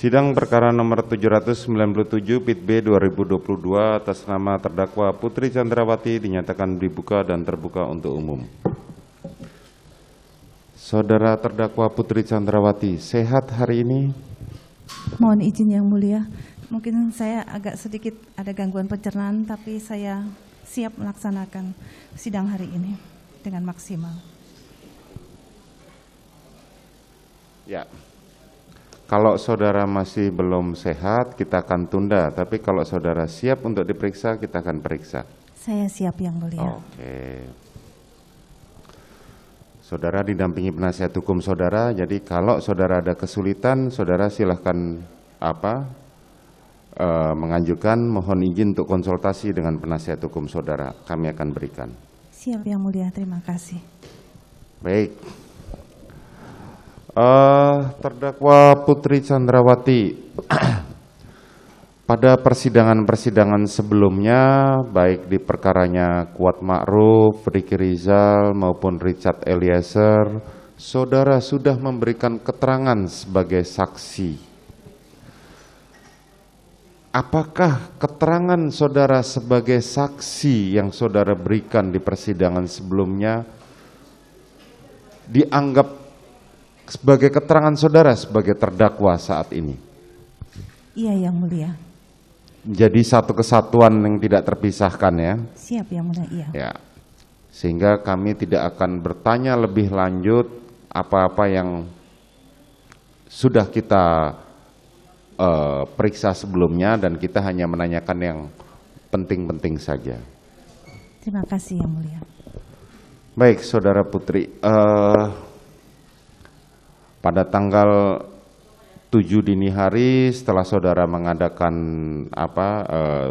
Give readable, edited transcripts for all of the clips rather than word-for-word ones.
Sidang perkara nomor 797 Pit B 2022 atas nama terdakwa Putri Chandrawati dinyatakan dibuka dan terbuka untuk umum. Saudara terdakwa Putri Chandrawati, sehat hari ini? Mohon izin yang mulia, mungkin saya agak sedikit ada gangguan pencernaan, tapi saya siap melaksanakan sidang hari ini dengan maksimal. Ya. Kalau saudara masih belum sehat, kita akan tunda. Tapi kalau saudara siap untuk diperiksa, kita akan periksa. Saya siap yang mulia. Oke. Saudara didampingi penasihat hukum saudara. Jadi kalau saudara ada kesulitan, saudara silahkan mengajukan mohon izin untuk konsultasi dengan penasihat hukum saudara. Kami akan berikan. Siap yang mulia, terima kasih. Baik. Terdakwa Putri Chandrawati, pada persidangan-persidangan sebelumnya, baik di perkaranya Kuat Ma'ruf, Ricky Rizal maupun Richard Eliezer, saudara sudah memberikan keterangan sebagai saksi. Apakah keterangan saudara sebagai saksi yang saudara berikan di persidangan sebelumnya dianggap sebagai keterangan saudara sebagai terdakwa saat ini? Iya yang mulia. Jadi satu kesatuan yang tidak terpisahkan ya? Siap yang mulia, iya. Ya. Sehingga kami tidak akan bertanya lebih lanjut apa-apa yang sudah kita periksa sebelumnya, dan kita hanya menanyakan yang penting-penting saja. Terima kasih yang mulia. Baik, Saudara Putri. Pada tanggal 7 dini hari setelah saudara mengadakan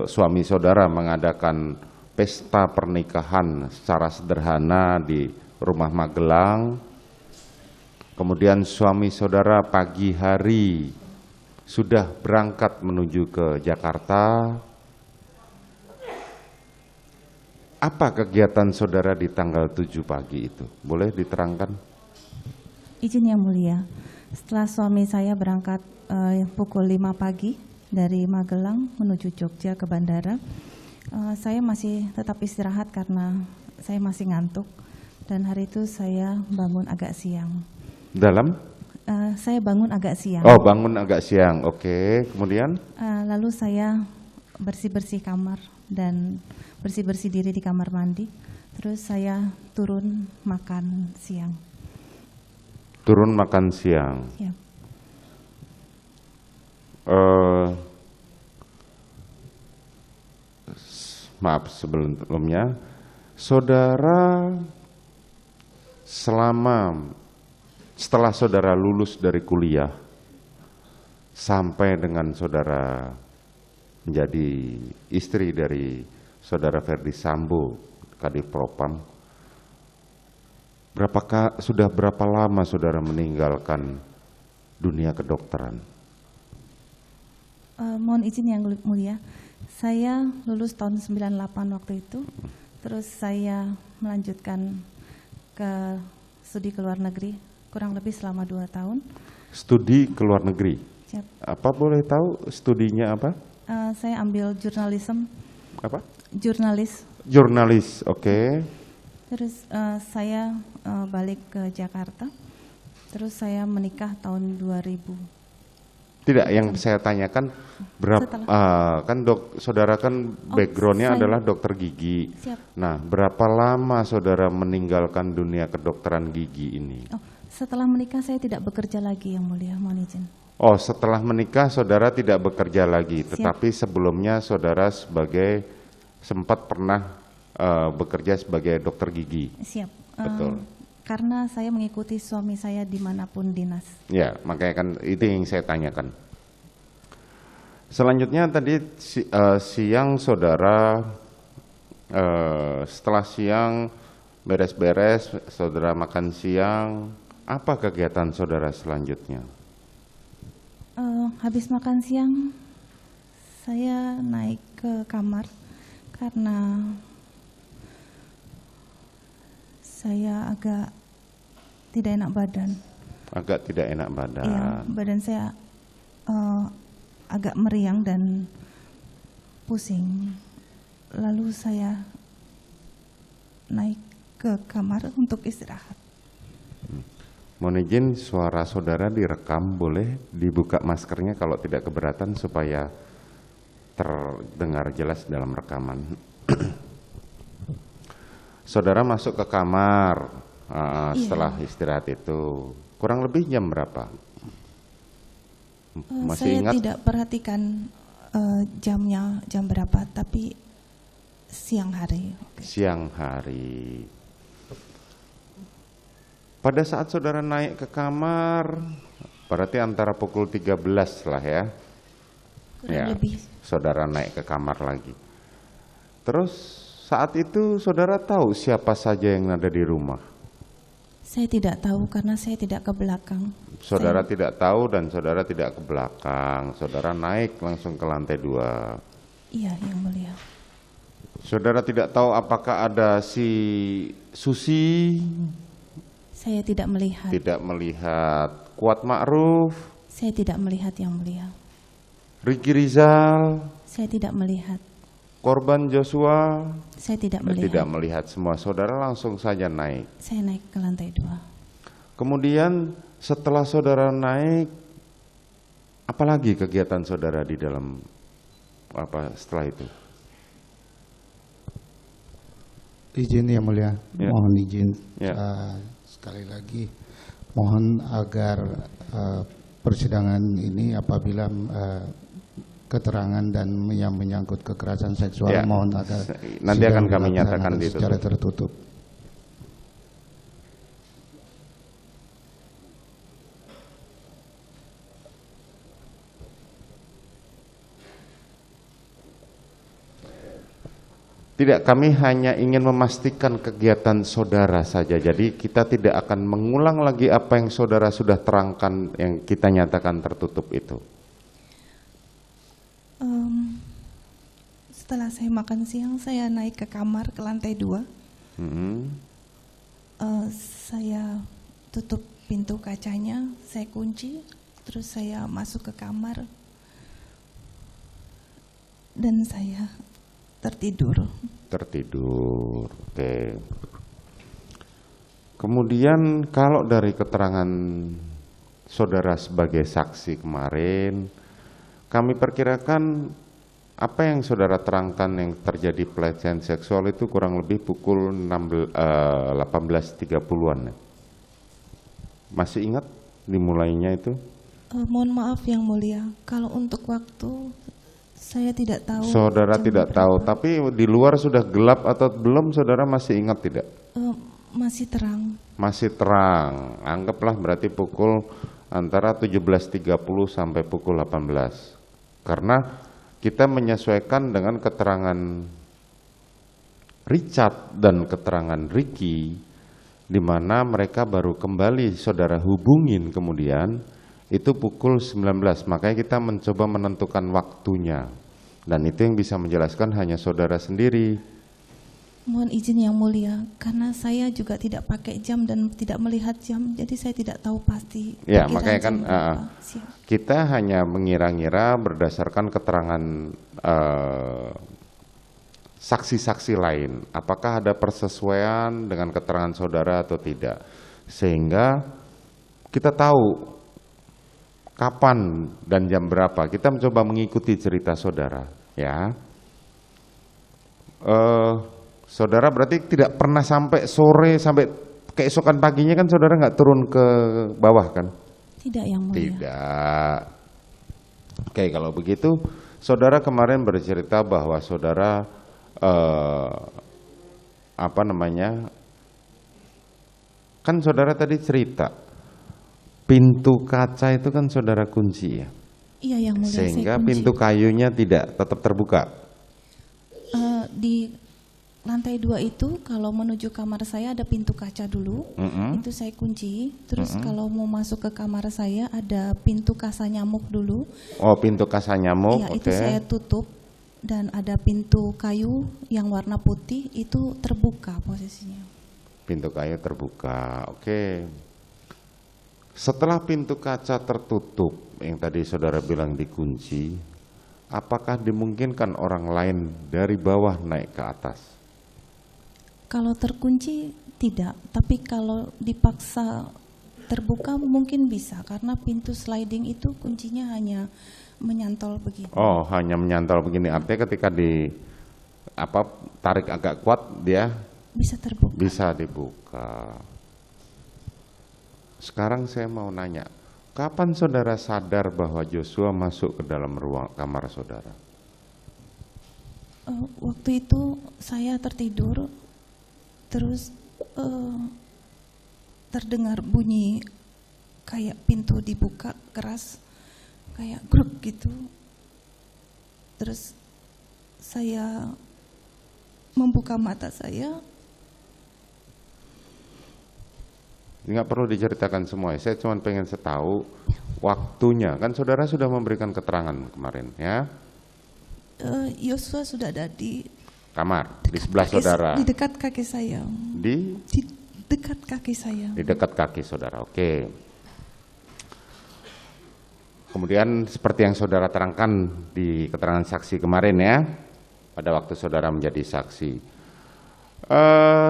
suami saudara mengadakan pesta pernikahan secara sederhana di rumah Magelang. Kemudian suami saudara pagi hari sudah berangkat menuju ke Jakarta. Apa kegiatan saudara di tanggal 7 pagi itu? Boleh diterangkan? Izin yang mulia, setelah suami saya berangkat pukul 5 pagi dari Magelang menuju Jogja ke bandara, saya masih tetap istirahat karena saya masih ngantuk, dan hari itu saya bangun agak siang. Saya bangun agak siang. Oh, bangun agak siang, oke. Kemudian? Lalu saya bersih-bersih kamar dan bersih-bersih diri di kamar mandi, terus saya turun makan siang. Turun makan siang. Ya. Maaf sebelumnya, saudara setelah saudara lulus dari kuliah sampai dengan saudara menjadi istri dari saudara Ferdi Sambo, Kadif Propam, sudah berapa lama saudara meninggalkan dunia kedokteran? Mohon izin yang mulia, saya lulus tahun 98 waktu itu, terus saya melanjutkan ke studi ke luar negeri, kurang lebih selama 2 tahun. Studi ke luar negeri? Siap. Apa boleh tahu studinya apa? Saya ambil jurnalisme. Apa? Jurnalis. Jurnalis, oke. Terus saya balik ke Jakarta, terus saya menikah tahun 2000. Tidak, yang saya tanyakan saudara kan backgroundnya adalah dokter gigi. Siap. Nah, berapa lama saudara meninggalkan dunia kedokteran gigi ini? Setelah menikah saya tidak bekerja lagi yang mulia, mohon izin. Oh, setelah menikah saudara tidak bekerja lagi, tetapi sebelumnya saudara sempat pernah bekerja sebagai dokter gigi. Siap. Betul. Karena saya mengikuti suami saya dimanapun dinas. Ya, makanya kan itu yang saya tanyakan. Selanjutnya tadi siang saudara, setelah siang beres-beres, saudara makan siang. Apa kegiatan saudara selanjutnya? Habis makan siang, saya naik ke kamar karena saya agak tidak enak badan. Agak tidak enak badan. Iya, badan saya agak meriang dan pusing. Lalu saya naik ke kamar untuk istirahat. Mohon izin, suara saudara direkam, boleh dibuka maskernya kalau tidak keberatan supaya terdengar jelas dalam rekaman. Saudara masuk ke kamar setelah istirahat itu, kurang lebih jam berapa? Masih Saya ingat? tidak perhatikan jamnya, jam berapa, tapi siang hari. Siang hari. Pada saat saudara naik ke kamar, berarti antara pukul 13 lah ya. Kurang lebih. Saudara naik ke kamar lagi. Terus saat itu saudara tahu siapa saja yang ada di rumah? Saya tidak tahu karena saya tidak ke belakang. Saudara tidak tahu dan saudara tidak ke belakang. Saudara naik langsung ke lantai 2. Iya, Yang Mulia. Saudara tidak tahu apakah ada si Susi? Saya tidak melihat. Tidak melihat. Kuat Ma'ruf? Saya tidak melihat, Yang Mulia. Ricky Rizal? Saya tidak melihat. Korban Joshua? Saya tidak melihat. Tidak melihat semua. Saudara langsung saja naik. Saya naik ke lantai 2. Kemudian setelah saudara naik, apalagi kegiatan saudara di dalam setelah itu? Izin Yang Mulia, Ya. mohon izin Ya. sekali lagi, mohon agar persidangan ini apabila keterangan dan yang menyangkut kekerasan seksual, Ya. mohon agar Nanti akan sidang kami nyatakan dilaksanakan ditutup. secara tertutup. Tidak, kami hanya ingin memastikan kegiatan saudara saja. Jadi kita tidak akan mengulang lagi apa yang saudara sudah terangkan yang kita nyatakan tertutup itu. Setelah saya makan siang, saya naik ke kamar ke lantai 2. Saya tutup pintu kacanya, saya kunci, terus saya masuk ke kamar dan saya tertidur. Tertidur, oke. Kemudian kalau dari keterangan saudara sebagai saksi kemarin, kami perkirakan apa yang saudara terangkan yang terjadi pelecehan seksual itu kurang lebih pukul 18.30-an. Masih ingat dimulainya itu? Mohon maaf Yang Mulia, kalau untuk waktu saya tidak tahu. Saudara jam tidak berapa. tahu, tapi di luar sudah gelap atau belum, saudara masih ingat tidak? Masih terang. Masih terang, anggaplah berarti pukul antara 17.30 sampai pukul 18. Karena kita menyesuaikan dengan keterangan Richard dan keterangan Ricky, di mana mereka baru kembali saudara hubungin kemudian, itu pukul 19, makanya kita mencoba menentukan waktunya. Dan itu yang bisa menjelaskan hanya saudara sendiri. Mohon izin Yang Mulia, karena saya juga tidak pakai jam dan tidak melihat jam, jadi saya tidak tahu pasti. Ya, perkiraan makanya kan jam berapa. Siap. kita hanya mengira-ngira berdasarkan keterangan saksi-saksi lain. Apakah ada persesuaian dengan keterangan saudara atau tidak. Sehingga kita tahu kapan dan jam berapa. Kita mencoba mengikuti cerita saudara. Ya, saudara berarti tidak pernah sampai sore, sampai keesokan paginya kan saudara nggak turun ke bawah kan? Tidak Yang Mulia. Tidak. Oke, kalau begitu saudara kemarin bercerita bahwa saudara kan saudara tadi cerita pintu kaca itu kan saudara kunci ya? Iya Yang Mulia. Sehingga saya kunci. pintu kayunya tidak tetap terbuka. Di lantai 2 itu kalau menuju kamar saya ada pintu kaca dulu, itu saya kunci. Terus kalau mau masuk ke kamar saya ada pintu kasa nyamuk dulu. Oh, pintu kasa nyamuk, Iya, oke. itu saya tutup. Dan ada pintu kayu yang warna putih itu terbuka posisinya. Pintu kayu terbuka, oke. Setelah pintu kaca tertutup, yang tadi saudara bilang dikunci, apakah dimungkinkan orang lain dari bawah naik ke atas? Kalau terkunci tidak, tapi kalau dipaksa terbuka mungkin bisa, karena pintu sliding itu kuncinya hanya menyantol begini. Oh, hanya menyantol begini, artinya ketika tarik agak kuat dia Bisa terbuka. bisa dibuka. Sekarang saya mau nanya, kapan saudara sadar bahwa Joshua masuk ke dalam ruang kamar saudara? Waktu itu saya tertidur, terus terdengar bunyi kayak pintu dibuka keras, kayak gruk gitu. Terus saya membuka mata saya. Nggak perlu diceritakan semua, saya cuma pengen tahu waktunya. Kan saudara sudah memberikan keterangan kemarin ya. Yosua sudah ada di Kamar, di sebelah saudara. Di dekat kaki saya. Di Dekat kaki saya. Di dekat kaki saudara, oke. Kemudian seperti yang saudara terangkan di keterangan saksi kemarin ya, pada waktu saudara menjadi saksi.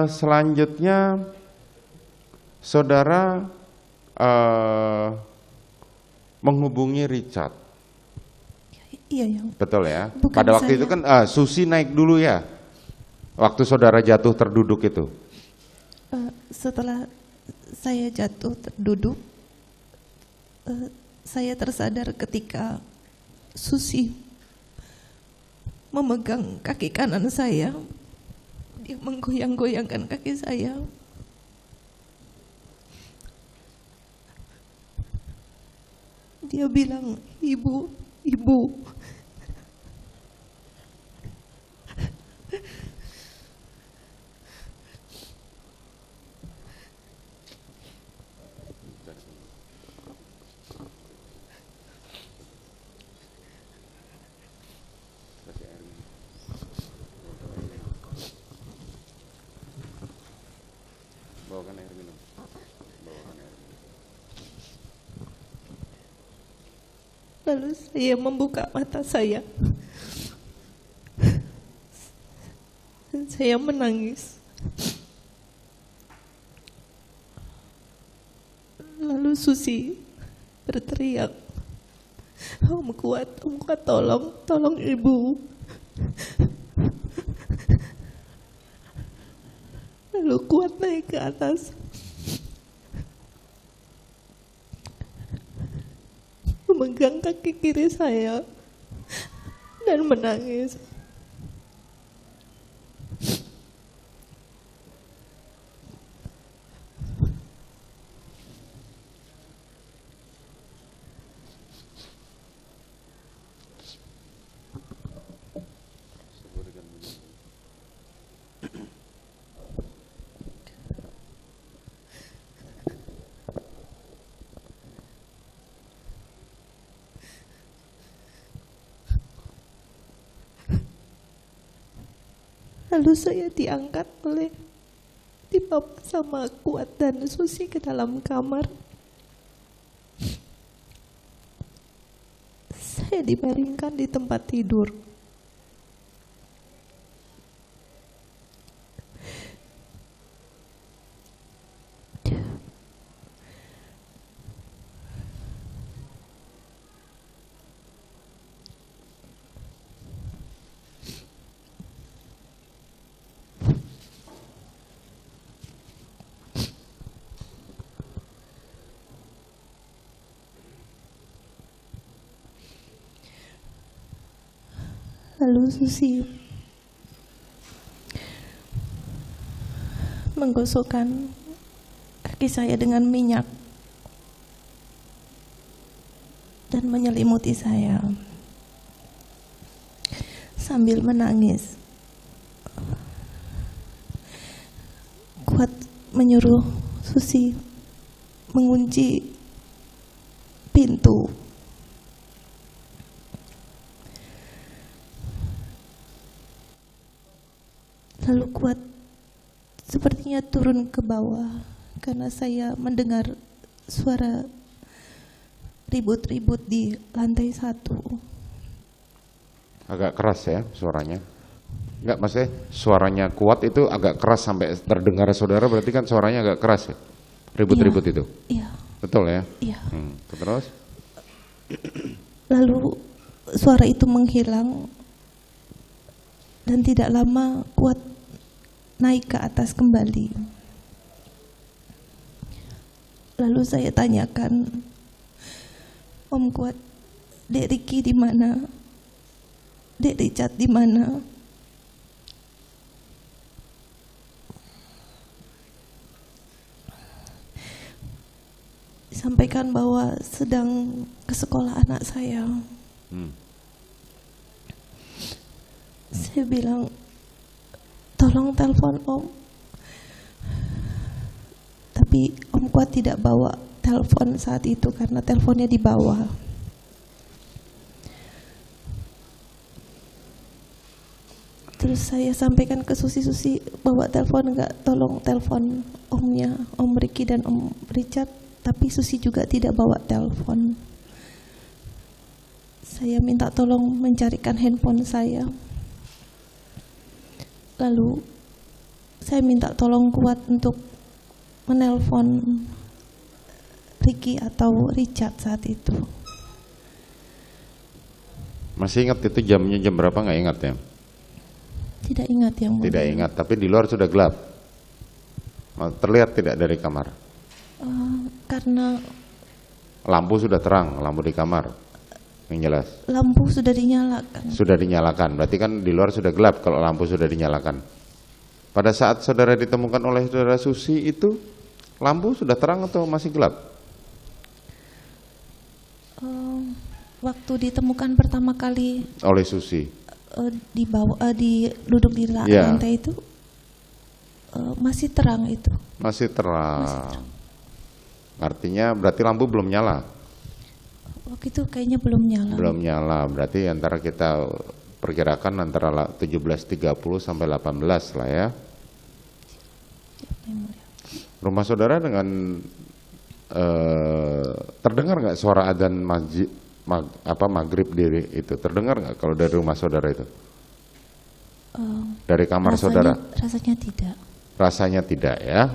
Selanjutnya saudara menghubungi Richard. Iya, yang Betul ya? Bukan Pada waktu saya. itu kan Susi naik dulu ya, waktu saudara jatuh terduduk itu. setelah saya jatuh duduk, saya tersadar ketika Susi memegang kaki kanan saya. Dia menggoyang-goyangkan kaki saya. Dia bilang, "Ibu, ibu." Bawakan air minum. Bawakan air minum. Lalu saya membuka mata saya. Dan saya menangis. Lalu Susi berteriak, Om Kuat, tolong ibu." Lalu Kuat naik ke atas, memegang kaki kiri saya dan menangis. Lalu saya diangkat dibawa sama Kuat dan Susi ke dalam kamar. Saya dibaringkan di tempat tidur. Lalu Susi menggosokkan kaki saya dengan minyak dan menyelimuti saya sambil menangis. Kuat menyuruh Susi mengunci pintu. Lalu Kuat sepertinya turun ke bawah karena saya mendengar suara ribut-ribut di lantai 1. Agak keras ya suaranya. Enggak, maksudnya suaranya kuat itu agak keras sampai terdengar saudara, berarti kan suaranya agak keras ya? Ribut-ribut itu? Iya. Betul ya? Iya. Terus? Lalu suara itu menghilang dan tidak lama Kuat naik ke atas kembali. Lalu saya tanyakan, Om Kuat, Dek Riki di mana? Dek Richard di mana? Sampaikan bahwa sedang ke sekolah anak saya. Saya bilang, tolong telepon Om. Tapi Om Kuat tidak bawa telepon saat itu karena teleponnya di bawah. Terus saya sampaikan ke Susi, bawa telepon enggak, tolong telepon omnya, Om Riki dan Om Richard. Tapi Susi juga tidak bawa telepon. Saya minta tolong mencarikan handphone saya. Lalu saya minta tolong Kuat untuk menelpon Riki atau Richard saat itu. Masih ingat itu jamnya jam berapa? Nggak ingat ya? Tidak ingat yang mulia. Tidak ingat, tapi di luar sudah gelap. Terlihat tidak dari kamar? Karena Lampu sudah terang, lampu di kamar, yang jelas. lampu sudah dinyalakan. Sudah dinyalakan, berarti kan di luar sudah gelap kalau lampu sudah dinyalakan. Pada saat saudara ditemukan oleh saudara Susi itu, lampu sudah terang atau masih gelap? Waktu ditemukan pertama kali Oleh Susi. di bawah, duduk di lantai itu, masih terang itu. Masih terang. Artinya berarti lampu belum nyala. Waktu itu kayaknya belum nyala. Belum nyala, berarti antara kita perkirakan antara 17.30 sampai 18 lah ya. Rumah saudara dengan terdengar nggak suara adzan maghrib diri itu? Terdengar nggak kalau dari rumah saudara itu? Dari kamar saudara? Rasanya tidak. Rasanya tidak ya.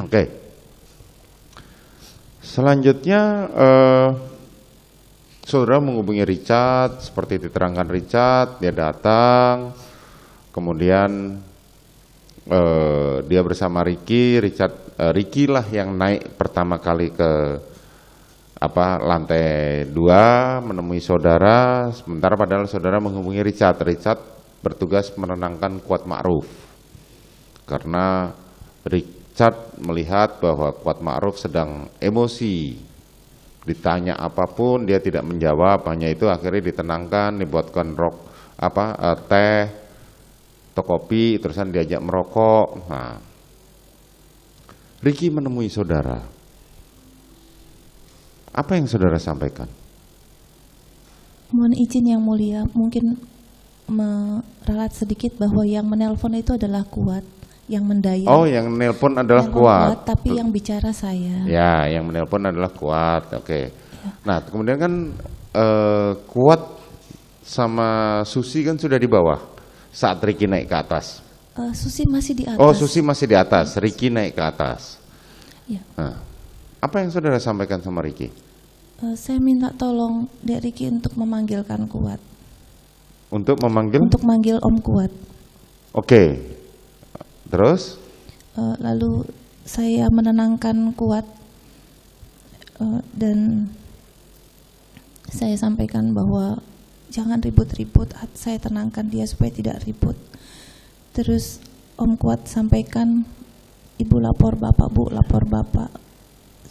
Oke. Selanjutnya saudara menghubungi Richard, seperti diterangkan Richard, dia datang, kemudian dia bersama Riki, Riki lah yang naik pertama kali ke lantai 2 menemui saudara, sementara padahal saudara menghubungi Richard bertugas menenangkan Kuat Ma'ruf, karena Richard melihat bahwa Kuat Ma'ruf sedang emosi, ditanya apapun dia tidak menjawab, hanya itu akhirnya ditenangkan, dibuatkan teh atau kopi, terusan diajak merokok. Nah, Riki menemui saudara. Apa yang saudara sampaikan? Mohon izin yang mulia, mungkin meralat sedikit bahwa yang menelpon itu adalah Kuat, yang mendayang. Oh, yang menelpon adalah Kuat. Tapi yang bicara saya. Ya, yang menelpon adalah Kuat. Oke. Ya. Nah, kemudian kan Kuat sama Susi kan sudah di bawah saat Riki naik ke atas. Susi masih di atas. Oh, Susi masih di atas, Riki naik ke atas. Ya. Nah, apa yang saudara sampaikan sama Riki? Saya minta tolong Dek Riki untuk memanggilkan Kuat. Untuk memanggil? Untuk manggil Om Kuat. Oke. Terus? Lalu saya menenangkan Kuat dan saya sampaikan bahwa jangan ribut-ribut, saya tenangkan dia supaya tidak ribut. Terus Om Kuat sampaikan, Ibu lapor Bapak, Bu lapor Bapak,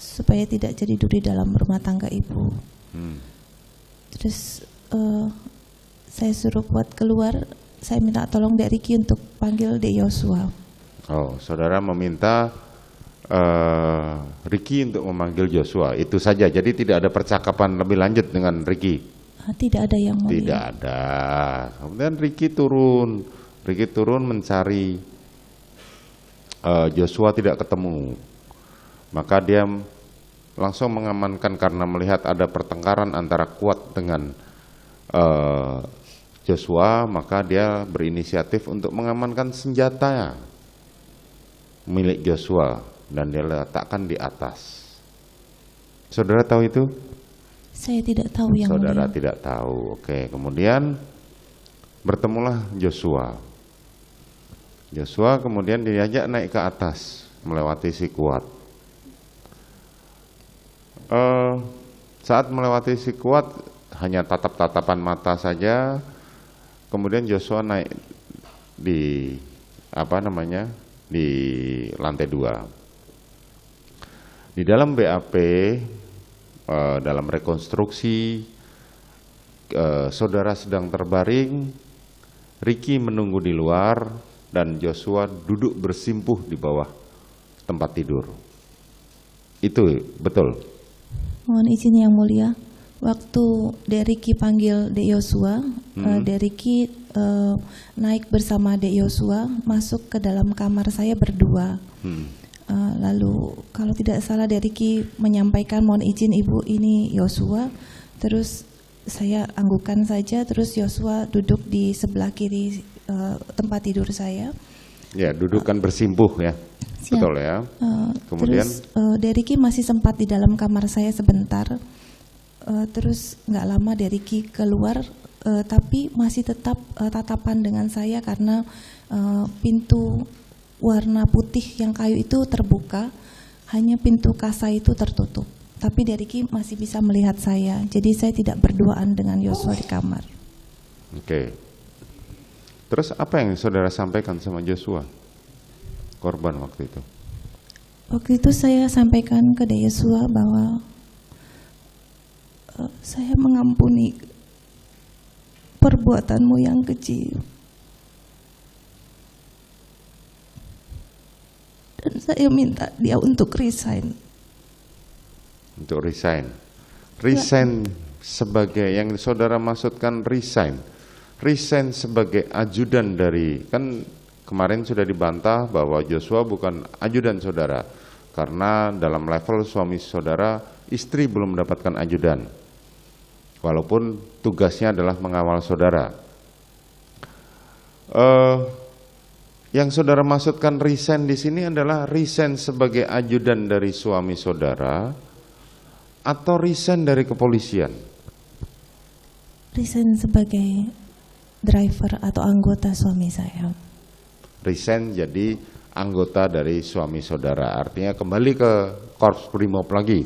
supaya tidak jadi duri dalam rumah tangga Ibu. Terus saya suruh Kuat keluar, saya minta tolong Dek Riki untuk panggil Dek Yosua. Oh, saudara meminta Riki untuk memanggil Joshua, itu saja. Jadi tidak ada percakapan lebih lanjut dengan Riki. Tidak ada yang mulia. Tidak ada. Kemudian Riki turun mencari Joshua, tidak ketemu. Maka dia langsung mengamankan karena melihat ada pertengkaran antara Kuat dengan Joshua, maka dia berinisiatif untuk mengamankan senjata milik Joshua dan dia letakkan di atas. Saudara tahu itu? Saya tidak tahu yang Saudara mulia. tidak tahu. Oke, kemudian bertemulah Joshua. Joshua kemudian diajak naik ke atas melewati si Kuat. Saat melewati si Kuat hanya tatap-tatapan mata saja. Kemudian Joshua naik di di lantai 2. Di dalam BAP, dalam rekonstruksi, saudara sedang terbaring, Ricky menunggu di luar, dan Joshua duduk bersimpuh di bawah tempat tidur. Itu betul? Mohon izin yang mulia, waktu Ricky panggil Dek Yosua, Ricky naik bersama Dek Yosua masuk ke dalam kamar saya berdua. Lalu kalau tidak salah Ricky menyampaikan mohon izin ibu ini Yosua, terus saya anggukan saja, terus Yosua duduk di sebelah kiri tempat tidur saya. Ya, dudukkan bersimpuh ya. Siap. Betul ya. Kemudian Terus Ricky masih sempat di dalam kamar saya sebentar. Terus nggak lama Ricky keluar, tapi masih tetap tatapan dengan saya karena pintu warna putih yang kayu itu terbuka, hanya pintu kasa itu tertutup. Tapi Ricky masih bisa melihat saya, jadi saya tidak berduaan dengan Yosua di kamar. Oke. Terus apa yang saudara sampaikan sama Joshua, korban waktu itu? Waktu itu saya sampaikan ke Yosua bahwa saya mengampuni perbuatanmu yang kecil. Dan saya minta dia untuk resign. Untuk resign. Resign sebagai yang saudara maksudkan resign. Resign sebagai ajudan dari, kan kemarin sudah dibantah bahwa Joshua bukan ajudan saudara. Karena dalam level suami saudara, istri belum mendapatkan ajudan. Walaupun tugasnya adalah mengawal saudara. Yang saudara maksudkan resign di sini adalah resign sebagai ajudan dari suami saudara atau resign dari kepolisian? Resign sebagai driver atau anggota suami saya. Resign jadi anggota dari suami saudara, artinya kembali ke Korps Brimob lagi.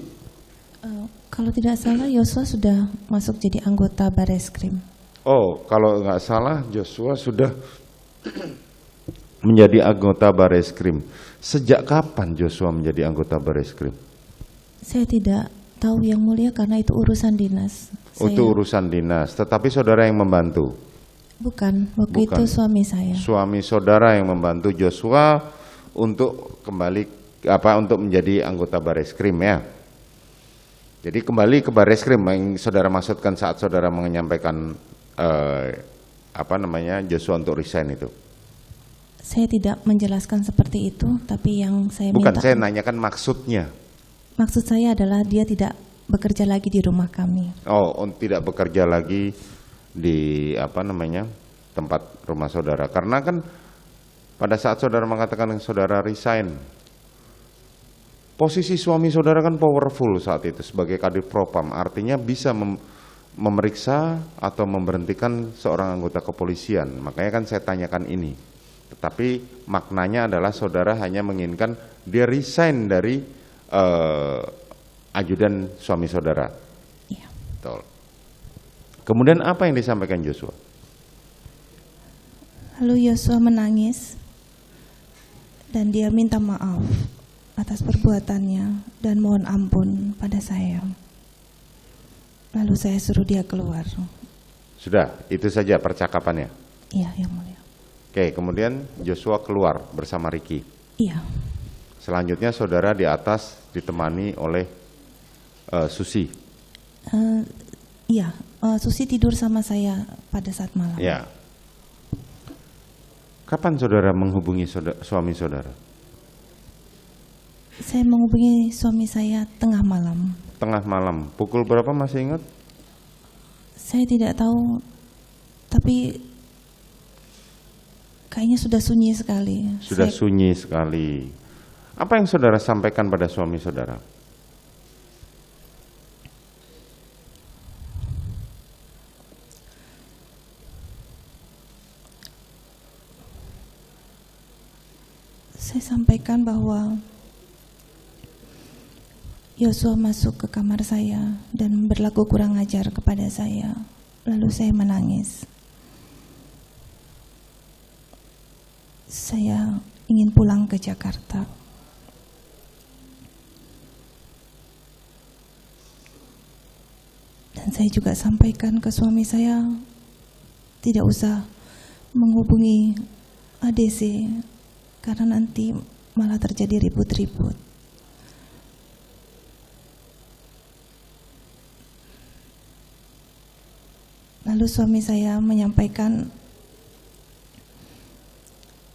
Kalau tidak salah Yosua sudah masuk jadi anggota Bareskrim. Oh, kalau nggak salah Joshua sudah menjadi anggota Bareskrim. Sejak kapan Joshua menjadi anggota Bareskrim? Saya tidak tahu yang mulia karena itu urusan dinas. Itu urusan dinas, tetapi saudara yang membantu? Bukan, waktu Bukan. itu suami saya. Suami saudara yang membantu Joshua untuk kembali untuk menjadi anggota Bareskrim ya. Jadi kembali ke Bareskrim yang saudara maksudkan saat saudara menyampaikan Joshua untuk resign itu. Saya tidak menjelaskan seperti itu, tapi yang saya Bukan, minta. saya nanyakan maksudnya. Maksud saya adalah dia tidak bekerja lagi di rumah kami. Oh, tidak bekerja lagi di tempat rumah saudara. Karena kan pada saat saudara mengatakan saudara resign, posisi suami saudara kan powerful saat itu sebagai Kadif Propam, artinya bisa memeriksa atau memberhentikan seorang anggota kepolisian. Makanya kan saya tanyakan ini. Tetapi maknanya adalah saudara hanya menginginkan dia resign dari ajudan suami saudara. Iya. Betul. Kemudian apa yang disampaikan Joshua? Lalu Yosua menangis dan dia minta maaf atas perbuatannya dan mohon ampun pada saya. Lalu saya suruh dia keluar. Sudah, itu saja percakapannya. Iya, yang mulia. Oke, kemudian Joshua keluar bersama Ricky. Iya. Selanjutnya saudara di atas ditemani oleh Susi. Iya, Susi tidur sama saya pada saat malam. Ya. Kapan saudara menghubungi suami saudara? Saya menghubungi suami saya tengah malam. Tengah malam, pukul berapa masih ingat? Saya tidak tahu, tapi kayaknya sudah sunyi sekali. Sudah Saya- sunyi sekali. Apa yang saudara sampaikan pada suami saudara? Saya sampaikan bahwa Yosua masuk ke kamar saya dan berlaku kurang ajar kepada saya. Lalu saya menangis. Saya ingin pulang ke Jakarta. Dan saya juga sampaikan ke suami saya, tidak usah menghubungi ADC karena nanti malah terjadi ribut-ribut. Lalu suami saya menyampaikan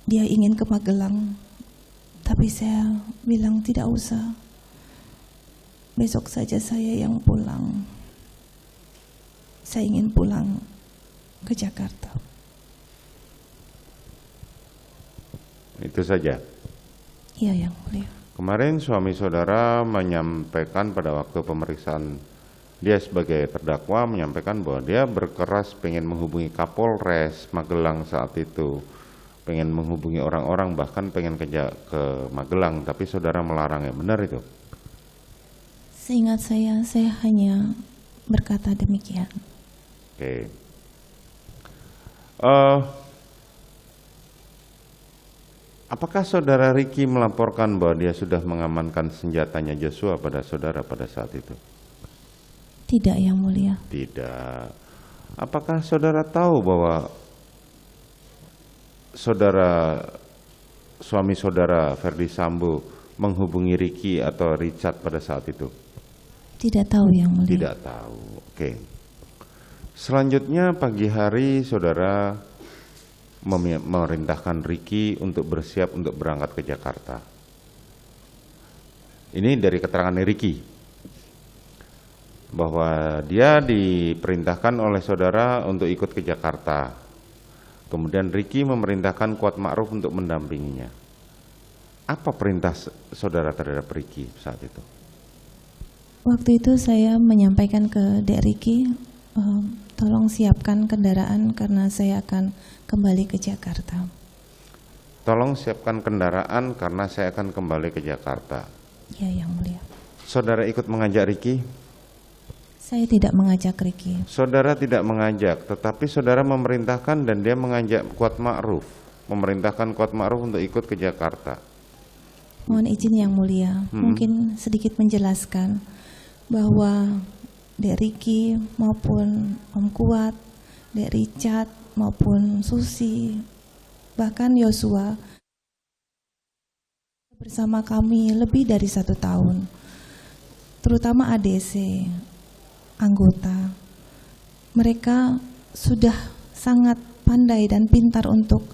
dia ingin ke Magelang, tapi saya bilang tidak usah. Besok saja saya yang pulang. Saya ingin pulang ke Jakarta. Itu saja. Iya, Yang Mulia. Kemarin suami saudara menyampaikan pada waktu pemeriksaan, dia sebagai terdakwa menyampaikan bahwa dia berkeras pengen menghubungi Kapolres Magelang saat itu, pengen menghubungi orang-orang, bahkan pengen ke Magelang, tapi saudara melarangnya. Benar itu? Seingat saya hanya berkata demikian. Oke. Apakah saudara Ricky melaporkan bahwa dia sudah mengamankan senjatanya Joshua pada saudara pada saat itu? Tidak, Yang Mulia. Tidak. Apakah saudara tahu bahwa suami saudara Ferdi Sambo menghubungi Ricky atau Richard pada saat itu? Tidak tahu, Yang Mulia. Tidak tahu. Oke. Selanjutnya pagi hari saudara memerintahkan Ricky untuk bersiap untuk berangkat ke Jakarta. Ini dari keterangan Ricky, bahwa dia diperintahkan oleh saudara untuk ikut ke Jakarta. Kemudian Ricky memerintahkan Kuat Ma'ruf untuk mendampinginya. Apa perintah saudara terhadap Ricky saat itu? Waktu itu saya menyampaikan ke Dek Ricky, tolong siapkan kendaraan karena saya akan kembali ke Jakarta. Tolong siapkan kendaraan karena saya akan kembali ke Jakarta. Ya, Yang Mulia. Saudara ikut mengajak Ricky? Saya tidak mengajak Ricky. Saudara tidak mengajak, tetapi saudara memerintahkan dan dia mengajak Kuat Ma'ruf, memerintahkan Kuat Ma'ruf untuk ikut ke Jakarta. Mohon izin Yang Mulia, mungkin sedikit menjelaskan bahwa Dek Ricky maupun Om Kuat, Dek Richard maupun Susi, bahkan Yosua bersama kami lebih dari 1 tahun, terutama ADC, anggota. Mereka sudah sangat pandai dan pintar untuk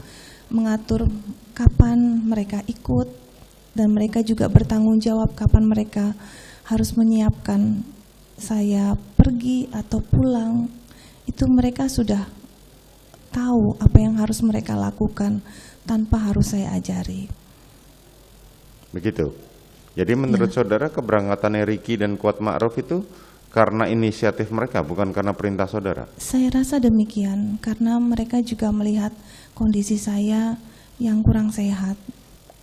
mengatur kapan mereka ikut, dan mereka juga bertanggung jawab kapan mereka harus menyiapkan saya pergi atau pulang. Itu mereka sudah tahu apa yang harus mereka lakukan tanpa harus saya ajari. Begitu. Jadi menurut saudara keberangkatannya Ricky dan Kuat Ma'ruf itu karena inisiatif mereka, bukan karena perintah saudara? Saya rasa demikian, karena mereka juga melihat kondisi saya yang kurang sehat.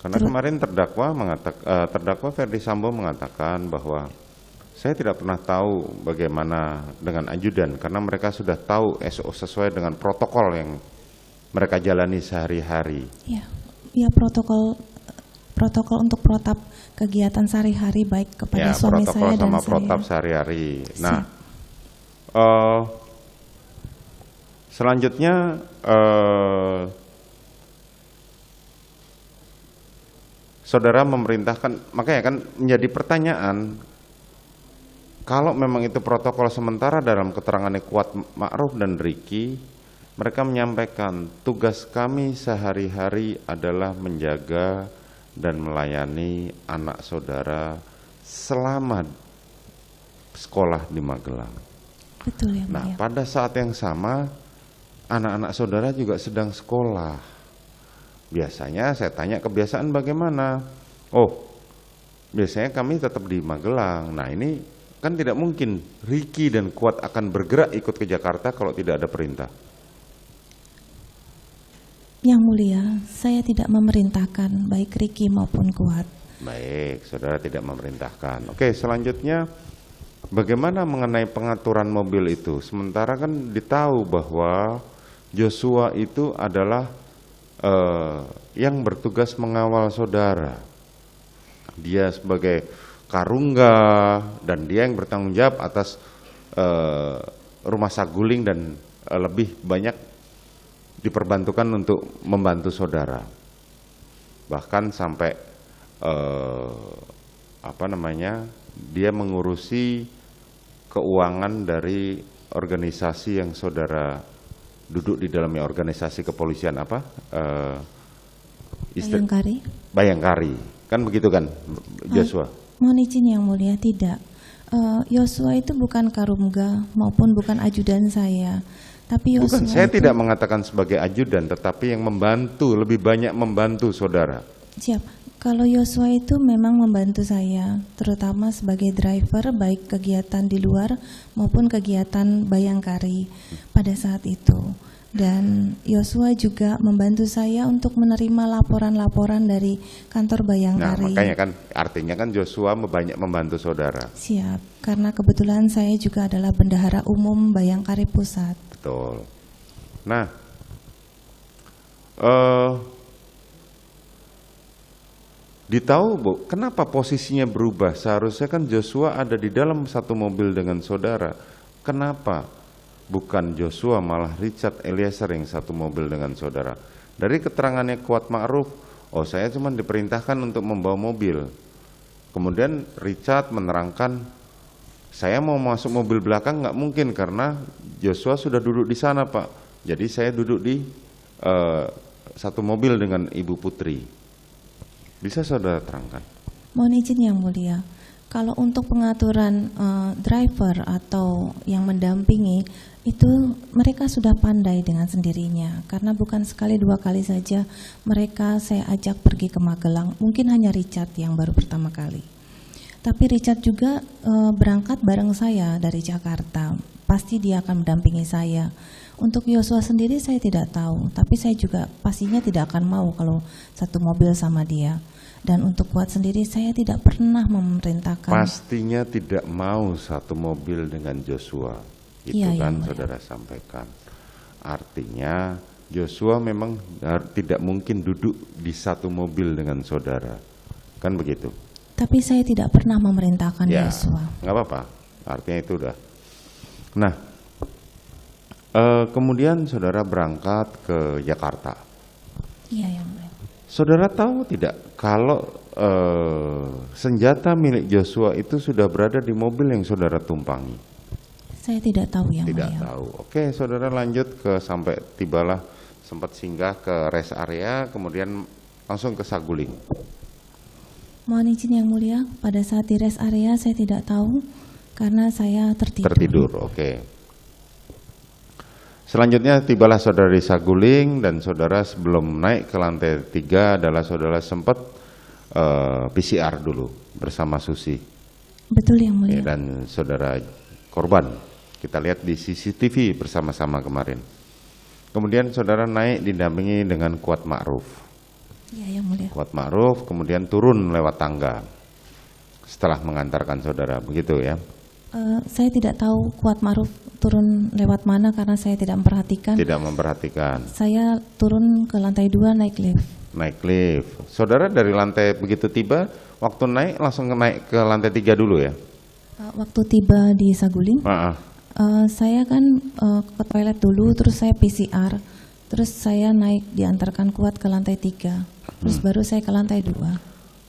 Karena kemarin terdakwa Ferdi Sambo mengatakan bahwa saya tidak pernah tahu bagaimana dengan ajudan, karena mereka sudah tahu sesuai dengan protokol yang mereka jalani sehari-hari. Ya, protokol untuk protap kegiatan sehari-hari baik kepada suami saya dan sama saya. protap sehari-hari. Nah, selanjutnya saudara memerintahkan, makanya kan menjadi pertanyaan, kalau memang itu protokol sementara dalam keterangannya Kuat Ma'ruf dan Ricky, mereka menyampaikan tugas kami sehari-hari adalah menjaga dan melayani anak saudara selama sekolah di Magelang. Betul yang Nah, mulia. pada saat yang sama anak-anak saudara juga sedang sekolah. Biasanya saya tanya kebiasaan bagaimana? Oh, biasanya kami tetap di Magelang. Nah, ini kan tidak mungkin Ricky dan Kuat akan bergerak ikut ke Jakarta kalau tidak ada perintah. Yang mulia, saya tidak memerintahkan baik Ricky maupun Kuat. Baik, saudara tidak memerintahkan. Oke, selanjutnya bagaimana mengenai pengaturan mobil itu? Sementara kan ditahu bahwa Joshua itu adalah yang bertugas mengawal saudara. Dia sebagai karungga dan dia yang bertanggung jawab atas rumah saguling dan lebih banyak diperbantukan untuk membantu saudara. Bahkan sampai dia mengurusi keuangan dari organisasi yang saudara duduk di dalamnya, organisasi kepolisian apa? Bayangkari? Bayangkari, kan begitu kan Joshua? Mohon izin yang mulia, tidak. Yosua itu bukan karungga maupun bukan ajudan saya. Tapi Yosua Bukan, saya itu, tidak mengatakan sebagai ajudan, tetapi yang membantu, lebih banyak membantu saudara. siap. Kalau Yosua itu memang membantu saya, terutama sebagai driver, baik kegiatan di luar maupun kegiatan Bayangkari pada saat itu. Dan Yosua juga membantu saya untuk menerima laporan-laporan dari kantor Nah, Bayangkari. makanya kan artinya kan Joshua banyak membantu saudara. Siap, karena kebetulan saya juga adalah bendahara umum Bayangkari Pusat. Betul. Nah, ditahu Bu, kenapa posisinya berubah? Seharusnya kan Joshua ada di dalam satu mobil dengan saudara. Kenapa bukan Joshua malah Richard Eliezer yang satu mobil dengan saudara? Dari keterangannya Kuat Ma'ruf, oh saya cuma diperintahkan untuk membawa mobil. Kemudian Richard menerangkan, saya mau masuk mobil belakang nggak mungkin karena Joshua sudah duduk di sana Pak. Jadi saya duduk di satu mobil dengan Ibu Putri. Bisa saudara terangkan? Mohon izin yang mulia, kalau untuk pengaturan driver atau yang mendampingi, itu mereka sudah pandai dengan sendirinya. Karena bukan sekali dua kali saja mereka saya ajak pergi ke Magelang. Mungkin hanya Richard yang baru pertama kali. Tapi Richard juga berangkat bareng saya dari Jakarta. Pasti dia akan mendampingi saya. Untuk Yosua sendiri saya tidak tahu, tapi saya juga pastinya tidak akan mau kalau satu mobil sama dia. Dan untuk Kuat sendiri saya tidak pernah memerintahkan. Pastinya tidak mau satu mobil dengan Joshua. Itu Iya, kan yang mulia. saudara sampaikan. Artinya Joshua memang tidak mungkin duduk di satu mobil dengan saudara. Kan begitu? Tapi saya tidak pernah memerintahkan Ya, Yosua. nggak apa-apa. Artinya itu udah. Nah, kemudian saudara berangkat ke Jakarta. Iya yang mulia. Saudara tahu tidak kalau senjata milik Joshua itu sudah berada di mobil yang saudara tumpangi? Saya tidak tahu yang Tidak mulia. tahu. Oke, saudara lanjut ke sampai tibalah sempat singgah ke rest area, kemudian langsung ke Saguling. Mohon izin yang mulia, pada saat di rest area saya tidak tahu karena saya tertidur. Tertidur, oke. Selanjutnya tibalah saudara di Saguling dan saudara sebelum naik ke lantai 3 adalah saudara sempat PCR dulu bersama Susi. Betul yang mulia. Dan saudara korban. Kita lihat di CCTV bersama-sama kemarin. Kemudian saudara naik didampingi dengan Kuat Ma'ruf. Iya yang mulia. Kuat Ma'ruf kemudian turun lewat tangga setelah mengantarkan saudara, begitu ya? Saya tidak tahu Kuat Ma'ruf turun lewat mana karena saya tidak memperhatikan. Tidak memperhatikan. Saya turun ke lantai 2 naik lift. Naik lift. Saudara dari lantai begitu tiba, waktu naik langsung naik ke lantai 3 dulu ya? Waktu tiba di Saguling, saya kan ke toilet dulu, terus saya PCR, terus saya naik diantarkan Kuat ke lantai 3, terus baru saya ke lantai 2.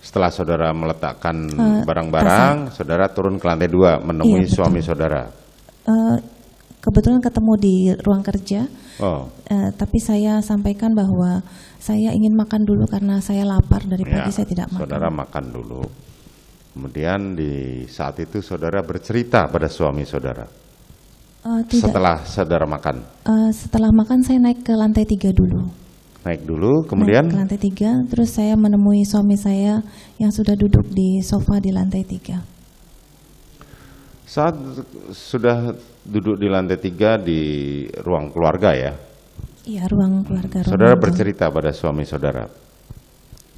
Setelah saudara meletakkan barang-barang, saudara turun ke lantai 2 menemui Iya, betul. suami saudara. kebetulan ketemu di ruang kerja. Oh, Tapi saya sampaikan bahwa saya ingin makan dulu karena saya lapar dari ya, pagi saya tidak makan. saudara makan dulu. Kemudian di saat itu saudara bercerita pada suami saudara. Tidak. Setelah saudara makan, Setelah makan saya naik ke lantai 3 dulu. naik dulu, kemudian Naik ke lantai 3, terus saya menemui suami saya yang sudah duduk di sofa di lantai 3. saat sudah duduk di lantai 3 di ruang keluarga ya, Iya, ruang keluarga. saudara ruang bercerita pada suami saudara.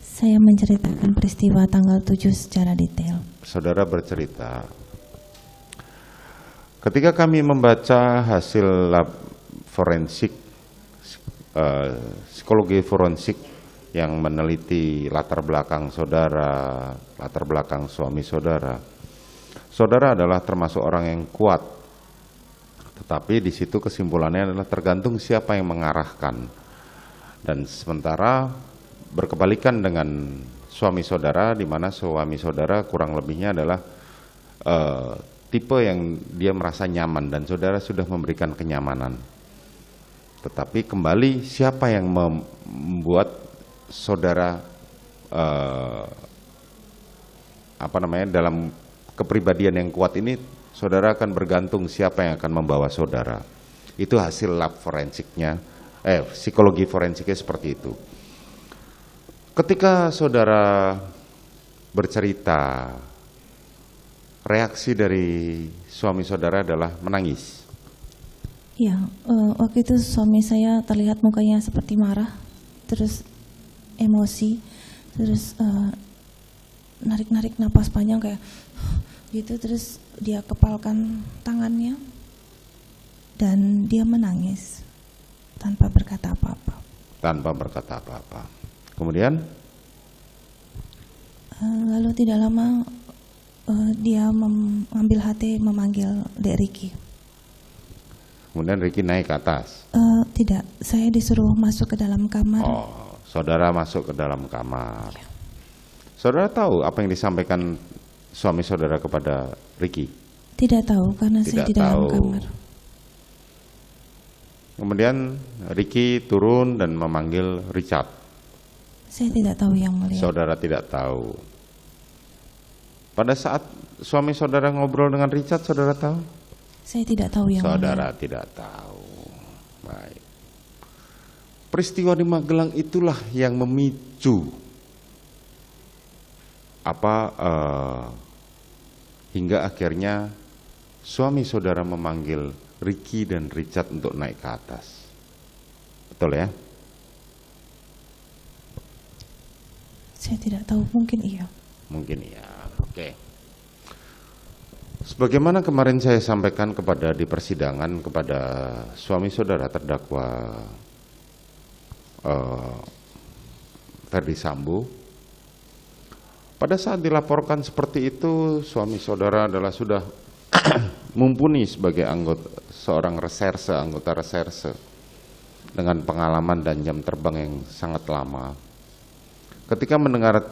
Saya menceritakan peristiwa tanggal 7 secara detail. Saudara bercerita, ketika kami membaca hasil lab forensik, psikologi forensik yang meneliti latar belakang saudara, latar belakang suami saudara, saudara adalah termasuk orang yang kuat. Tetapi di situ kesimpulannya adalah tergantung siapa yang mengarahkan. Dan sementara berkebalikan dengan suami saudara, di mana suami saudara kurang lebihnya adalah tipe yang dia merasa nyaman dan saudara sudah memberikan kenyamanan. Tetapi kembali siapa yang membuat saudara dalam kepribadian yang kuat ini, saudara akan bergantung siapa yang akan membawa saudara. Itu hasil lab forensiknya, psikologi forensiknya seperti itu. Ketika saudara bercerita, reaksi dari suami saudara adalah menangis. Iya, waktu itu suami saya terlihat mukanya seperti marah, terus emosi, terus narik-narik napas panjang kayak gitu, terus dia kepalkan tangannya dan dia menangis tanpa berkata apa-apa. Tanpa berkata apa-apa. Kemudian? Lalu tidak lama dia mengambil hati memanggil Dek Ricky. Kemudian Ricky naik ke atas. Tidak, saya disuruh masuk ke dalam kamar. Oh, saudara masuk ke dalam kamar. Saudara tahu apa yang disampaikan suami saudara kepada Ricky? Tidak tahu karena saya Tidak di dalam tahu. kamar. Kemudian Ricky turun dan memanggil Richard. Saya tidak tahu yang mulia. Saudara tidak tahu. Pada saat suami saudara ngobrol dengan Richard, saudara tahu? Saya tidak tahu yang Saudara mulia. tidak tahu. Baik. Peristiwa di Magelang itulah yang memicu hingga akhirnya suami saudara memanggil Ricky dan Richard untuk naik ke atas. Betul ya? Saya tidak tahu, mungkin iya. Mungkin ya. Oke. Sebagaimana kemarin saya sampaikan di persidangan kepada suami saudara terdakwa Ferdy Sambo, pada saat dilaporkan seperti itu, suami saudara adalah sudah mumpuni sebagai anggota reserse dengan pengalaman dan jam terbang yang sangat lama. Ketika mendengar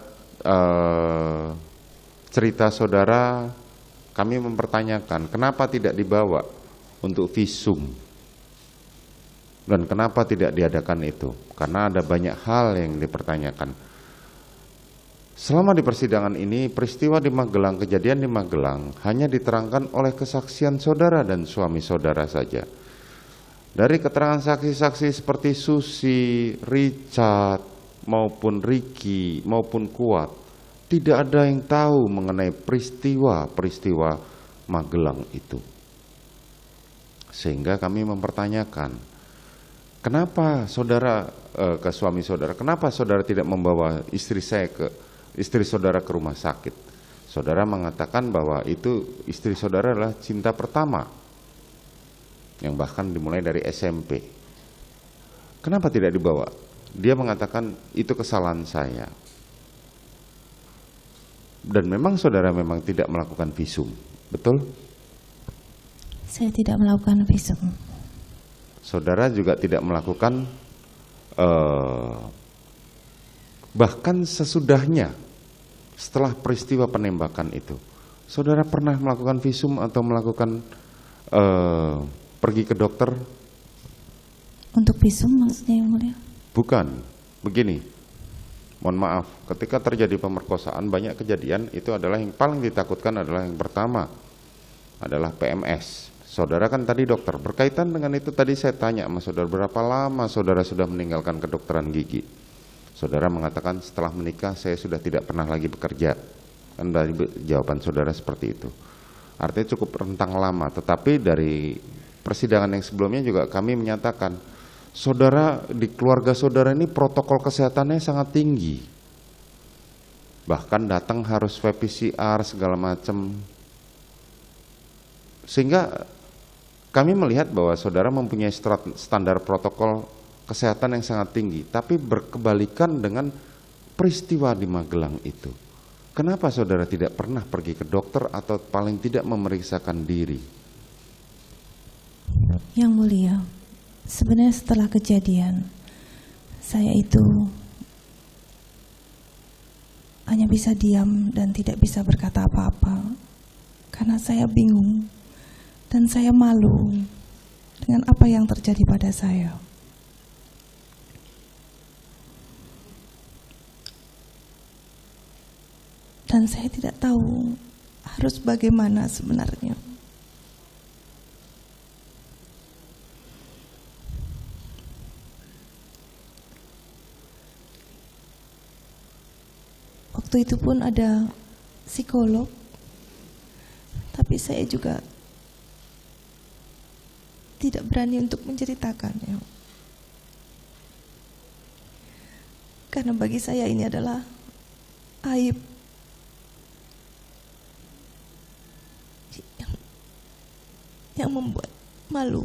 cerita saudara, kami mempertanyakan kenapa tidak dibawa untuk visum dan kenapa tidak diadakan itu, karena ada banyak hal yang dipertanyakan. Selama di persidangan ini, peristiwa di Magelang, kejadian di Magelang hanya diterangkan oleh kesaksian saudara dan suami saudara saja. Dari keterangan saksi-saksi seperti Susi, Richard, maupun Ricky, maupun Kuat, tidak ada yang tahu mengenai peristiwa Magelang itu. Sehingga kami mempertanyakan, kenapa saudara ke suami saudara, kenapa saudara tidak membawa istri saudara ke rumah sakit? Saudara mengatakan bahwa itu istri saudara adalah cinta pertama, yang bahkan dimulai dari SMP. Kenapa tidak dibawa? Dia mengatakan itu kesalahan saya. Dan memang saudara memang tidak melakukan visum, betul? Saya tidak melakukan visum. Saudara juga tidak melakukan, bahkan sesudahnya, setelah peristiwa penembakan itu, saudara pernah melakukan visum atau melakukan pergi ke dokter? Untuk visum maksudnya Yang Mulia? Bukan, begini, mohon maaf, ketika terjadi pemerkosaan banyak kejadian, itu adalah yang paling ditakutkan adalah yang pertama adalah PMS. Saudara kan tadi dokter, berkaitan dengan itu tadi saya tanya sama saudara, berapa lama saudara sudah meninggalkan kedokteran gigi? Saudara mengatakan setelah menikah saya sudah tidak pernah lagi bekerja. Kan dari jawaban saudara seperti itu. Artinya cukup rentang lama, tetapi dari persidangan yang sebelumnya juga kami menyatakan saudara, di keluarga saudara ini protokol kesehatannya sangat tinggi. Bahkan datang harus swab PCR segala macam. Sehingga kami melihat bahwa saudara mempunyai standar protokol kesehatan yang sangat tinggi, tapi berkebalikan dengan peristiwa di Magelang itu. Kenapa saudara tidak pernah pergi ke dokter atau paling tidak memeriksakan diri? Yang Mulia, sebenarnya setelah kejadian, saya itu hanya bisa diam dan tidak bisa berkata apa-apa. Karena saya bingung dan saya malu dengan apa yang terjadi pada saya. Dan saya tidak tahu harus bagaimana sebenarnya. Waktu itu pun ada psikolog, tapi saya juga tidak berani untuk menceritakannya. Karena bagi saya ini adalah aib yang membuat malu.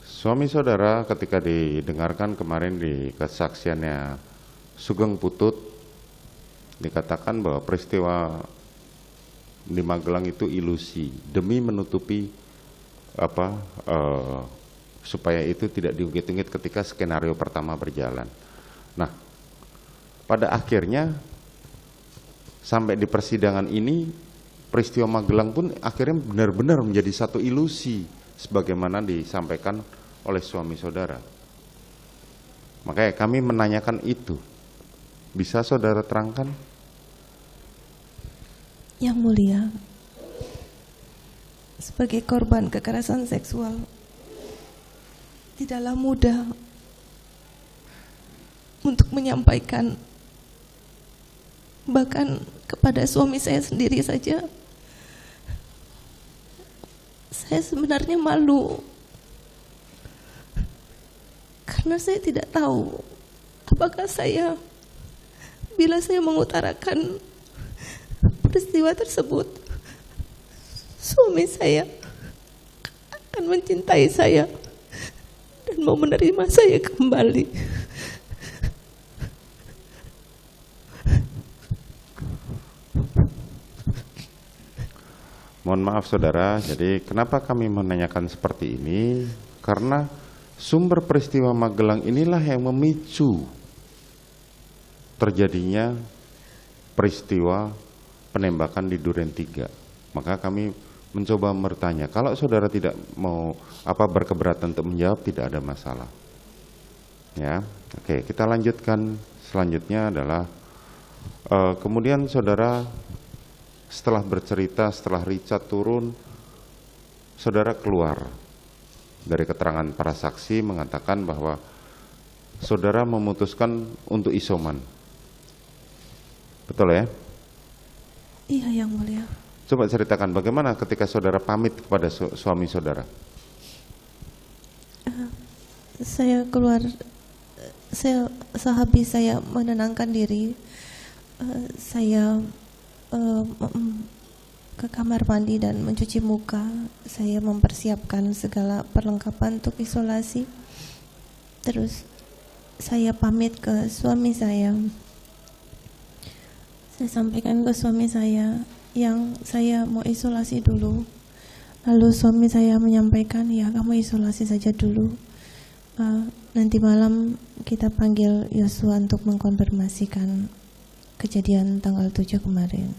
Suami saudara ketika didengarkan kemarin di kesaksiannya Sugeng Putut, dikatakan bahwa peristiwa di Magelang itu ilusi demi menutupi supaya itu tidak diungkit-ungkit ketika skenario pertama berjalan. Nah, pada akhirnya sampai di persidangan ini peristiwa Magelang pun akhirnya benar-benar menjadi satu ilusi sebagaimana disampaikan oleh suami saudara. Makanya kami menanyakan itu. Bisa saudara terangkan? Yang Mulia, sebagai korban kekerasan seksual, tidaklah mudah untuk menyampaikan. Bahkan kepada suami saya sendiri saja, saya sebenarnya malu. Karena saya tidak tahu apakah saya, bila saya mengutarakan peristiwa tersebut, suami saya akan mencintai saya dan mau menerima saya kembali. Mohon maaf saudara, jadi kenapa kami menanyakan seperti ini? Karena sumber peristiwa Magelang inilah yang memicu terjadinya peristiwa penembakan di Duren 3. Maka kami mencoba bertanya, kalau saudara tidak mau berkeberatan untuk menjawab, tidak ada masalah. Ya, oke, kita lanjutkan. Selanjutnya adalah kemudian saudara setelah bercerita, setelah Richard turun, saudara keluar dari keterangan para saksi mengatakan bahwa saudara memutuskan untuk isoman. Betul ya? Iya, Yang Mulia. Coba ceritakan bagaimana ketika saudara pamit kepada suami saudara. Saya keluar, sehabis saya menenangkan diri, saya ke kamar mandi dan mencuci muka. Saya mempersiapkan segala perlengkapan untuk isolasi. Terus saya pamit ke suami saya. Saya sampaikan ke suami saya yang saya mau isolasi dulu. Lalu suami saya menyampaikan, ya kamu isolasi saja dulu. Nanti malam kita panggil Yosua untuk mengkonfirmasikan kejadian tanggal 7 kemarin.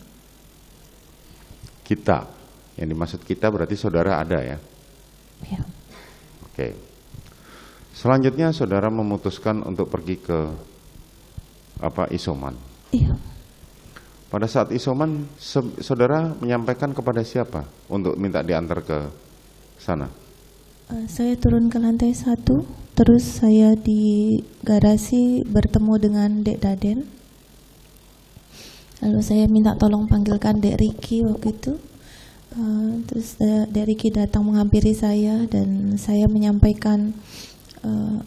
Kita, yang dimaksud kita berarti saudara ada ya? Ya. Oke. Selanjutnya saudara memutuskan untuk pergi ke isoman. Iya. Pada saat isoman, saudara menyampaikan kepada siapa untuk minta diantar ke sana? Saya turun ke lantai 1, terus saya di garasi bertemu dengan Dek Daden. Lalu saya minta tolong panggilkan Dek Riki waktu itu. Terus Dek Riki datang menghampiri saya dan saya menyampaikan,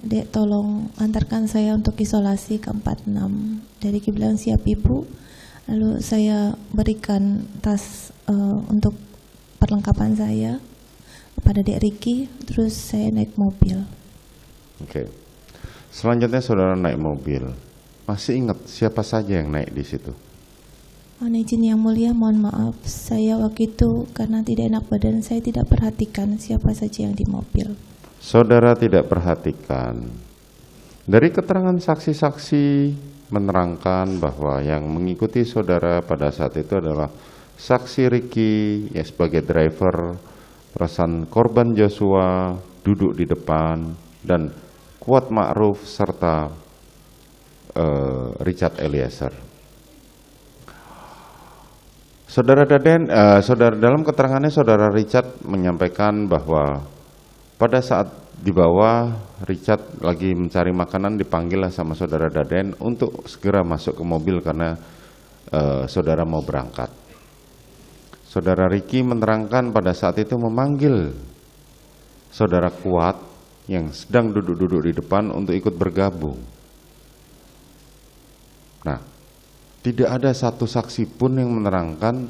Dek tolong antarkan saya untuk isolasi ke 46. Dek Riki bilang siap Ibu. Lalu saya berikan tas untuk perlengkapan saya kepada Dek Riki, terus saya naik mobil. Oke. Selanjutnya saudara naik mobil. Masih ingat siapa saja yang naik di situ? Mohon izin yang mulia, mohon maaf, saya waktu itu karena tidak enak badan, saya tidak perhatikan siapa saja yang di mobil. Saudara tidak perhatikan. Dari keterangan saksi-saksi menerangkan bahwa yang mengikuti saudara pada saat itu adalah saksi Riki ya sebagai driver, perasaan korban Joshua duduk di depan, dan Kuat Ma'ruf serta Richard Eliezer. Saudara Daden, dalam keterangannya saudara Richard menyampaikan bahwa pada saat di bawah Richard lagi mencari makanan, dipanggillah sama saudara Daden untuk segera masuk ke mobil karena saudara mau berangkat. Saudara Riki menerangkan pada saat itu memanggil saudara Kuat yang sedang duduk-duduk di depan untuk ikut bergabung. Nah, tidak ada satu saksi pun yang menerangkan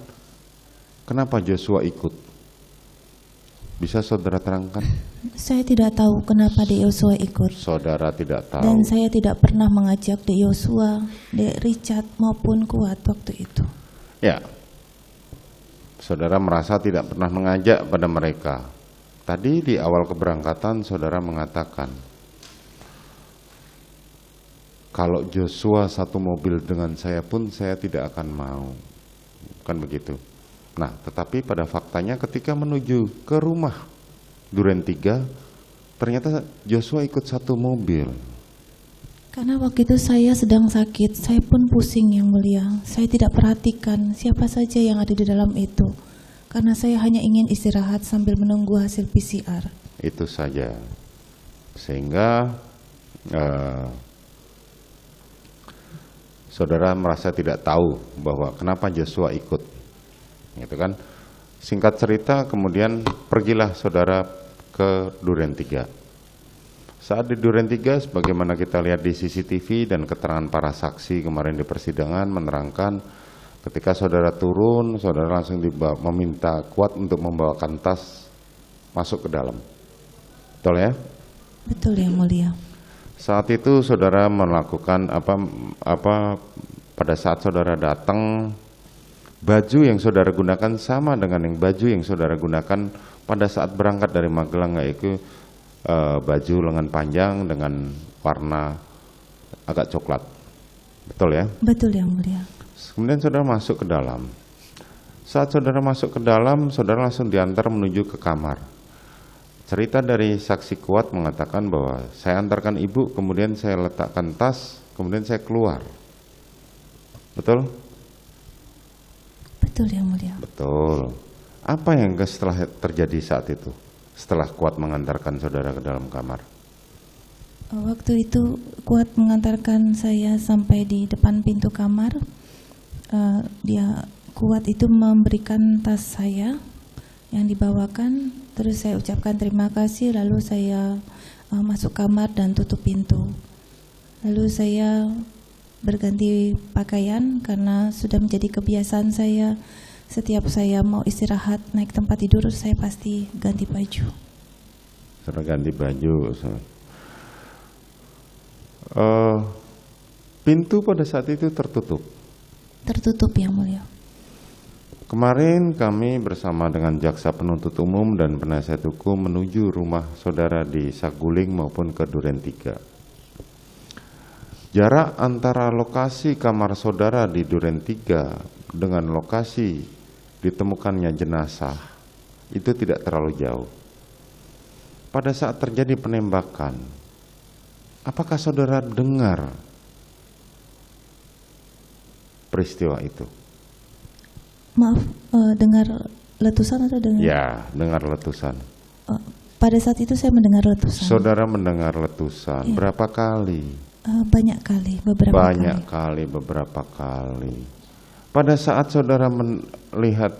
kenapa Joshua ikut. Bisa saudara terangkan? Saya tidak tahu kenapa Dek Joshua ikut. Saudara tidak tahu. Dan saya tidak pernah mengajak Dek Joshua, Dek Richard maupun Kuat waktu itu. Ya, saudara merasa tidak pernah mengajak pada mereka. Tadi di awal keberangkatan saudara mengatakan, kalau Joshua satu mobil dengan saya pun saya tidak akan mau. Kan begitu. Nah, tetapi pada faktanya ketika menuju ke rumah Duren 3, ternyata Joshua ikut satu mobil. Karena waktu itu saya sedang sakit, saya pun pusing yang mulia. Saya tidak perhatikan siapa saja yang ada di dalam itu. Karena saya hanya ingin istirahat sambil menunggu hasil PCR. Itu saja. Sehingga saudara merasa tidak tahu bahwa kenapa Joshua ikut, gitu kan? Singkat cerita, kemudian pergilah saudara ke Duren 3. Saat di Duren 3, sebagaimana kita lihat di CCTV dan keterangan para saksi kemarin di persidangan menerangkan, ketika saudara turun, saudara langsung meminta Kuat untuk membawakan tas masuk ke dalam. Betul ya? Betul yang mulia. Saat itu saudara melakukan pada saat saudara datang, baju yang saudara gunakan sama dengan yang baju yang saudara gunakan pada saat berangkat dari Magelang, yaitu baju lengan panjang dengan warna agak coklat. Betul ya? Betul yang mulia. Kemudian saudara masuk ke dalam. Saat saudara masuk ke dalam, saudara langsung diantar menuju ke kamar. Cerita dari saksi Kuat mengatakan bahwa saya antarkan ibu, kemudian saya letakkan tas, kemudian saya keluar. Betul? Betul yang mulia. Betul. Apa yang setelah terjadi saat itu? Setelah Kuat mengantarkan saudara ke dalam kamar. Waktu itu Kuat mengantarkan saya sampai di depan pintu kamar. Kuat itu memberikan tas saya yang dibawakan, terus saya ucapkan terima kasih, lalu saya masuk kamar dan tutup pintu. Lalu saya berganti pakaian karena sudah menjadi kebiasaan saya, setiap saya mau istirahat naik tempat tidur saya pasti ganti baju. Saudara ganti baju. Pintu pada saat itu tertutup. Tertutup yang mulia. Kemarin kami bersama dengan jaksa penuntut umum dan penasihat hukum menuju rumah saudara di Saguling maupun ke Duren 3. Jarak antara lokasi kamar saudara di Duren 3 dengan lokasi ditemukannya jenazah itu tidak terlalu jauh. Pada saat terjadi penembakan, apakah saudara dengar peristiwa itu? Maaf, dengar letusan atau dengar? Ya, dengar letusan. Pada saat itu saya mendengar letusan. Saudara mendengar letusan Ya. berapa kali? Banyak kali, Beberapa kali. Pada saat saudara melihat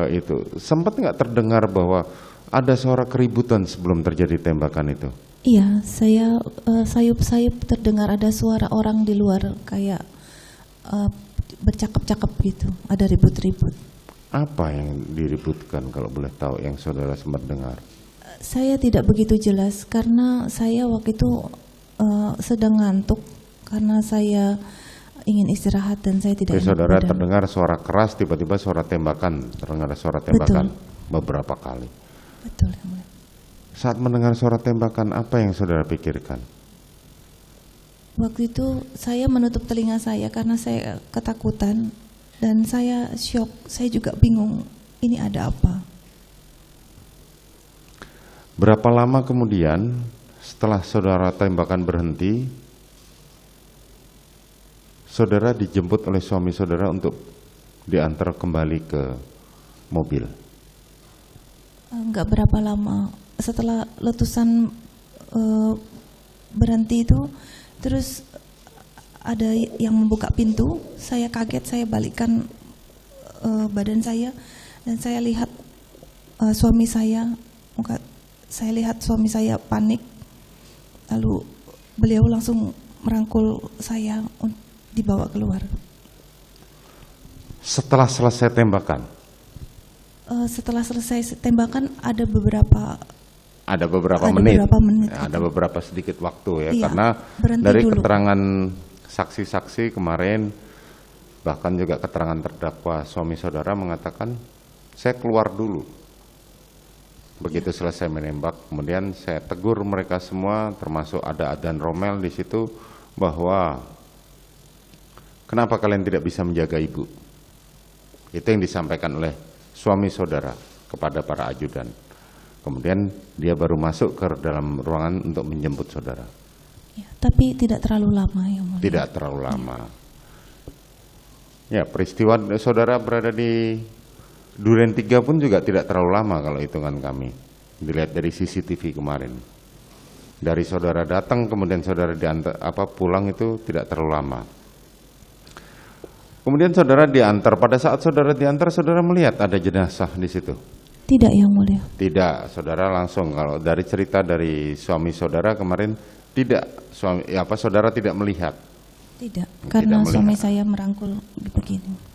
itu, sempat nggak terdengar bahwa ada suara keributan sebelum terjadi tembakan itu? Iya, saya sayup-sayup terdengar ada suara orang di luar kayak bercakap-cakap gitu, ada ribut-ribut. Apa yang diributkan kalau boleh tahu yang saudara sempat dengar? Saya tidak begitu jelas karena saya waktu itu sedang ngantuk karena saya ingin istirahat dan saya tidak Jadi enak saudara badan. terdengar suara keras, tiba-tiba suara tembakan, terdengar suara tembakan beberapa kali. Betul, Yang Mulia. Saat mendengar suara tembakan, apa yang saudara pikirkan? Waktu itu saya menutup telinga saya karena saya ketakutan dan saya syok. Saya juga bingung, ini ada apa? Berapa lama kemudian setelah saudara tembakan berhenti, saudara dijemput oleh suami saudara untuk diantar kembali ke mobil? Enggak berapa lama setelah letusan berhenti itu, terus ada yang membuka pintu. Saya kaget, saya balikkan badan saya dan saya lihat suami saya, saya lihat suami saya panik. Lalu beliau langsung merangkul saya dibawa keluar. Setelah selesai tembakan? Setelah selesai tembakan ada beberapa menit. Ada Ada beberapa sedikit waktu ya, Iya, karena berhenti dari dulu. keterangan saksi-saksi kemarin, bahkan juga keterangan terdakwa suami saudara mengatakan, saya keluar dulu. Begitu selesai menembak, kemudian saya tegur mereka semua, termasuk ada Adan Romel di situ, bahwa kenapa kalian tidak bisa menjaga ibu? Itu yang disampaikan oleh suami saudara kepada para ajudan. Kemudian dia baru masuk ke dalam ruangan untuk menjemput saudara. Ya, tapi tidak terlalu lama, Yang Mulia. Tidak terlalu lama. Ya, peristiwa saudara berada di Duren 3 pun juga tidak terlalu lama kalau hitungan kami. Dilihat dari CCTV kemarin. Dari saudara datang kemudian saudara diantar pulang itu tidak terlalu lama. Kemudian saudara diantar. Pada saat saudara diantar, saudara melihat ada jenazah di situ? Tidak, Yang Mulia. Tidak, saudara langsung. Kalau dari cerita dari suami saudara kemarin, tidak, saudara tidak melihat. Tidak, karena melihat. suami saya merangkul begini.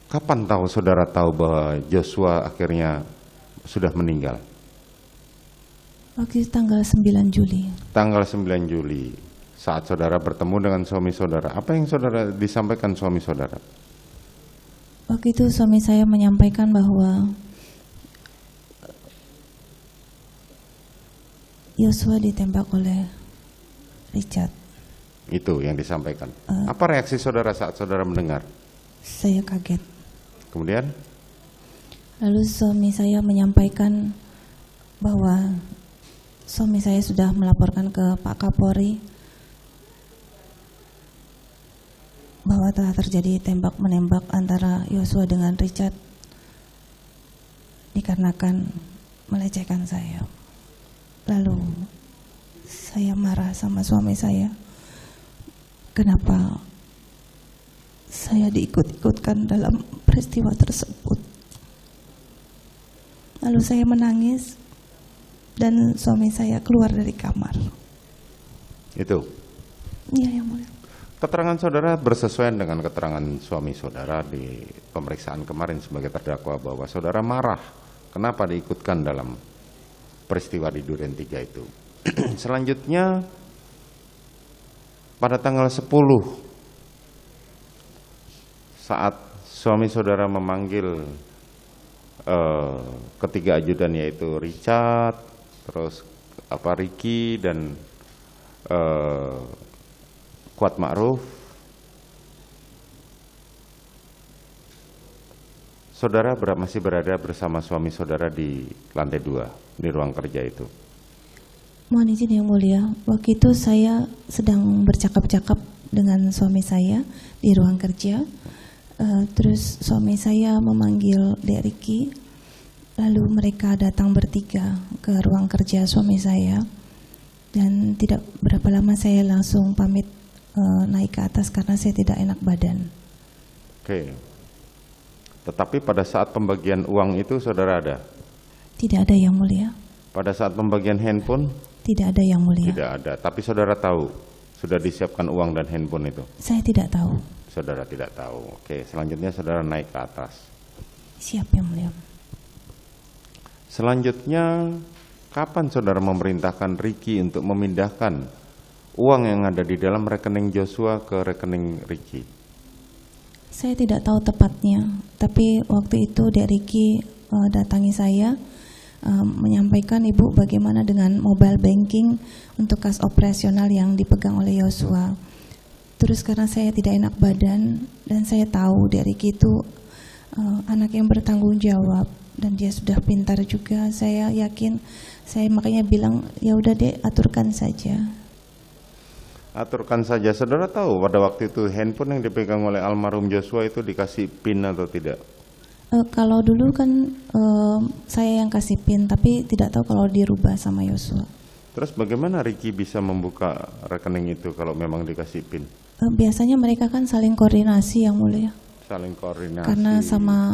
Kapan tahu saudara tahu bahwa Joshua akhirnya sudah meninggal? Waktu itu tanggal 9 Juli. Tanggal 9 Juli, saat saudara bertemu dengan suami saudara, apa yang saudara disampaikan suami saudara? Waktu itu suami saya menyampaikan bahwa Joshua ditembak oleh Richard. Itu yang disampaikan. Apa reaksi saudara saat saudara mendengar? Saya kaget. Kemudian? Lalu suami saya menyampaikan bahwa suami saya sudah melaporkan ke Pak Kapolri bahwa telah terjadi tembak-menembak antara Joshua dengan Richard dikarenakan melecehkan saya. Lalu saya marah sama suami saya. Kenapa saya diikut-ikutkan dalam peristiwa tersebut? Lalu saya menangis dan suami saya keluar dari kamar. Itu. Iya, Yang Mulia. Keterangan saudara bersesuaian dengan keterangan suami saudara di pemeriksaan kemarin sebagai terdakwa bahwa saudara marah kenapa diikutkan dalam peristiwa di Duren 3 itu. Selanjutnya pada tanggal 10 saat suami saudara memanggil ketiga ajudan yaitu Richard, terus Ricky dan Kuat Ma'ruf, saudara masih berada bersama suami saudara di lantai 2 di ruang kerja itu. Mohon izin Yang Mulia, waktu itu saya sedang bercakap-cakap dengan suami saya di ruang kerja. Terus suami saya memanggil Dek Riki, lalu mereka datang bertiga ke ruang kerja suami saya. Dan tidak berapa lama saya langsung pamit naik ke atas karena saya tidak enak badan. Oke. Tetapi pada saat pembagian uang itu saudara ada? Tidak ada Yang Mulia. Pada saat pembagian handphone? Tidak ada Yang Mulia. Tidak ada. Tapi saudara tahu sudah disiapkan uang dan handphone itu? Saya tidak tahu. Saudara tidak tahu. Oke, selanjutnya saudara naik ke atas. Siap Yang Mulia. Selanjutnya, kapan saudara memerintahkan Riki untuk memindahkan uang yang ada di dalam rekening Joshua ke rekening Riki? Saya tidak tahu tepatnya, tapi waktu itu Dek Riki datangi saya, menyampaikan Ibu bagaimana dengan mobile banking untuk kas operasional yang dipegang oleh Joshua. Terus karena saya tidak enak badan dan saya tahu Dek Riki itu anak yang bertanggung jawab dan dia sudah pintar juga, saya yakin, saya makanya bilang ya udah Dek, aturkan saja. Aturkan saja. Saudara tahu pada waktu itu handphone yang dipegang oleh almarhum Joshua itu dikasih PIN atau tidak? Kalau dulu kan saya yang kasih PIN, tapi tidak tahu kalau dirubah sama Joshua. Terus bagaimana Riki bisa membuka rekening itu kalau memang dikasih PIN? Biasanya mereka kan saling koordinasi Yang Mulia. Saling koordinasi. Karena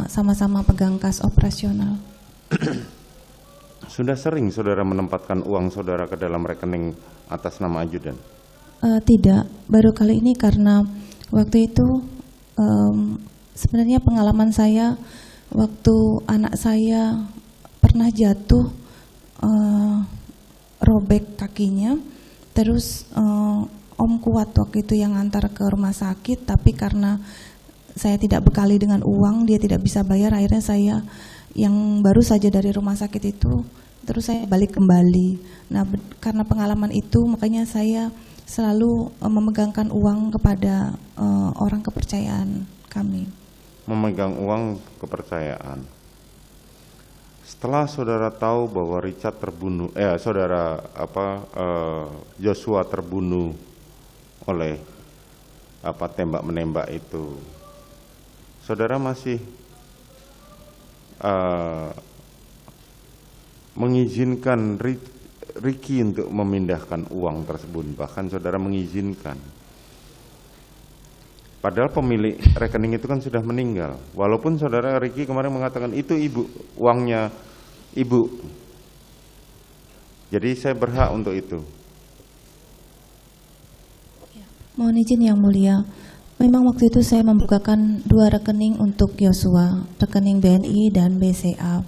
sama-sama pegang kas operasional. Sudah sering saudara menempatkan uang saudara ke dalam rekening atas nama ajudan? Tidak, baru kali ini karena waktu itu sebenarnya pengalaman saya waktu anak saya pernah jatuh, robek kakinya, terus Om Kuat waktu itu yang antar ke rumah sakit, tapi karena saya tidak bekali dengan uang, dia tidak bisa bayar, akhirnya saya yang baru saja dari rumah sakit itu, terus saya balik kembali. Nah, karena pengalaman itu makanya saya selalu memegangkan uang kepada orang kepercayaan kami. Memegang uang kepercayaan. Setelah saudara tahu bahwa Richard terbunuh, Joshua terbunuh oleh tembak menembak itu, saudara masih mengizinkan Riki untuk memindahkan uang tersebut, bahkan saudara mengizinkan. Padahal pemilik rekening itu kan sudah meninggal. Walaupun saudara Riki kemarin mengatakan itu ibu, uangnya ibu. Jadi saya berhak untuk itu. Mohon izin Yang Mulia, memang waktu itu saya membukakan 2 rekening untuk Joshua, rekening BNI dan BCA.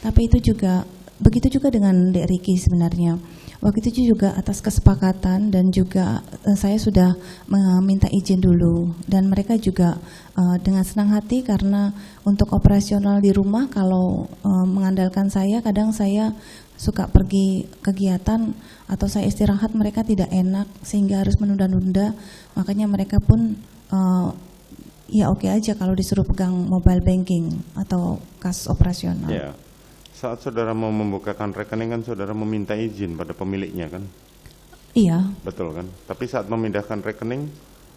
Tapi itu juga begitu juga dengan Dek Riki sebenarnya. Waktu itu juga atas kesepakatan dan juga saya sudah meminta izin dulu. Dan mereka juga dengan senang hati karena untuk operasional di rumah kalau mengandalkan saya, kadang saya suka pergi kegiatan atau saya istirahat, mereka tidak enak sehingga harus menunda-nunda. Makanya mereka pun ya oke aja kalau disuruh pegang mobile banking atau kas operasional. Ya. Saat saudara mau membukakan rekening kan saudara meminta izin pada pemiliknya kan? Iya. Betul kan? Tapi saat memindahkan rekening,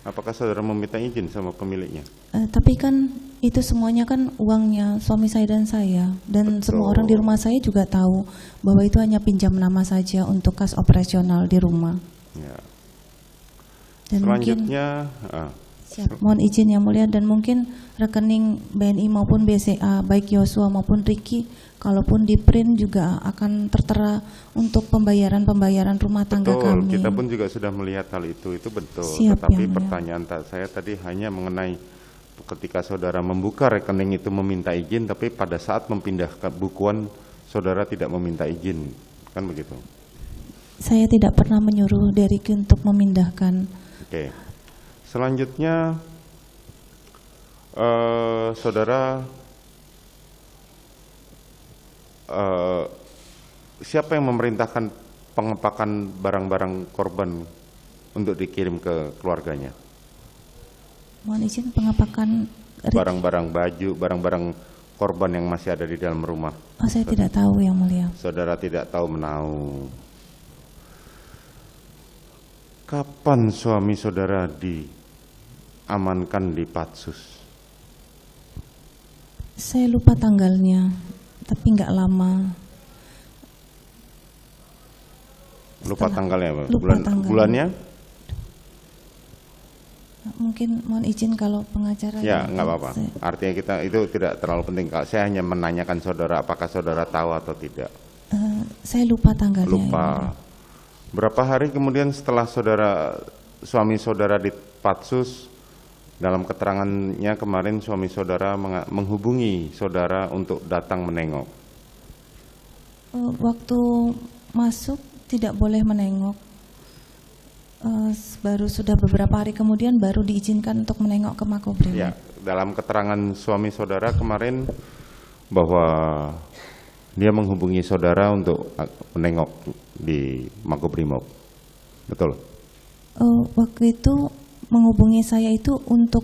apakah saudara meminta izin sama pemiliknya? Tapi kan itu semuanya kan uangnya suami saya dan saya. Dan Betul. semua orang di rumah saya juga tahu bahwa itu hanya pinjam nama saja untuk kas operasional di rumah. Ya. Dan Selanjutnya, siap, mohon izin Yang Mulia, dan mungkin rekening BNI maupun BCA, baik Joshua maupun Riki, kalaupun di print juga akan tertera untuk pembayaran rumah tangga betul, kami. kita pun juga sudah melihat hal itu betul. Siap, Tetapi Yang Mulia. pertanyaan saya tadi hanya mengenai ketika saudara membuka rekening itu meminta izin, tapi pada saat memindahkan bukuan saudara tidak meminta izin, kan begitu? Saya tidak pernah menyuruh Dek Riki untuk memindahkan. Oke. Selanjutnya, saudara, siapa yang memerintahkan pengepakan barang-barang korban untuk dikirim ke keluarganya? Mohon izin pengapakan Barang-barang baju, barang-barang korban yang masih ada di dalam rumah. Oh, saya tidak tahu Yang Mulia. Saudara tidak tahu menahu. Kapan suami saudara diamankan di Patsus? Saya lupa tanggalnya, tapi nggak lama. Lupa tanggalnya, Pak? Lupa tanggalnya. Bulannya? Mungkin mohon izin kalau pengacara. Ya, nggak apa-apa. Artinya kita itu tidak terlalu penting. Saya hanya menanyakan saudara, apakah saudara tahu atau tidak? Saya lupa tanggalnya. Lupa. Berapa hari kemudian setelah suami saudara di Patsus, dalam keterangannya kemarin suami saudara menghubungi saudara untuk datang menengok? Waktu masuk tidak boleh menengok. Baru sudah beberapa hari kemudian baru diizinkan untuk menengok ke Makobrimob. Ya, dalam keterangan suami saudara kemarin bahwa dia menghubungi saudara untuk menengok di Makobrimob, betul? Waktu itu menghubungi saya itu untuk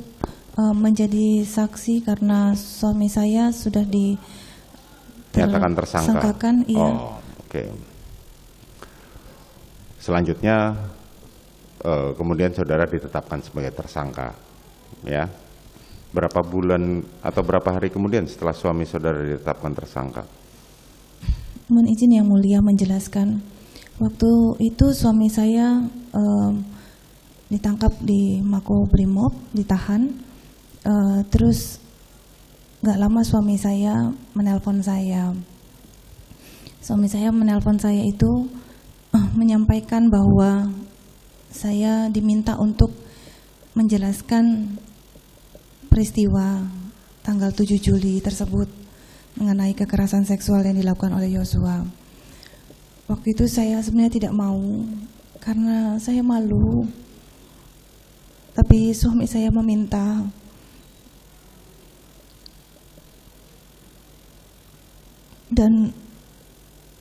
menjadi saksi karena suami saya sudah Nyatakan tersangka. Iya. Oh, oke. Selanjutnya kemudian saudara ditetapkan sebagai tersangka, ya. Berapa bulan atau berapa hari kemudian setelah suami saudara ditetapkan tersangka? Mohon izin Yang Mulia menjelaskan. Waktu itu suami saya ditangkap di Makobrimob, ditahan. Terus nggak lama suami saya menelpon saya. Suami saya menelpon saya itu menyampaikan bahwa saya diminta untuk menjelaskan peristiwa tanggal 7 Juli tersebut mengenai kekerasan seksual yang dilakukan oleh Yosua. Waktu itu saya sebenarnya tidak mau karena saya malu. Tapi suami saya meminta. Dan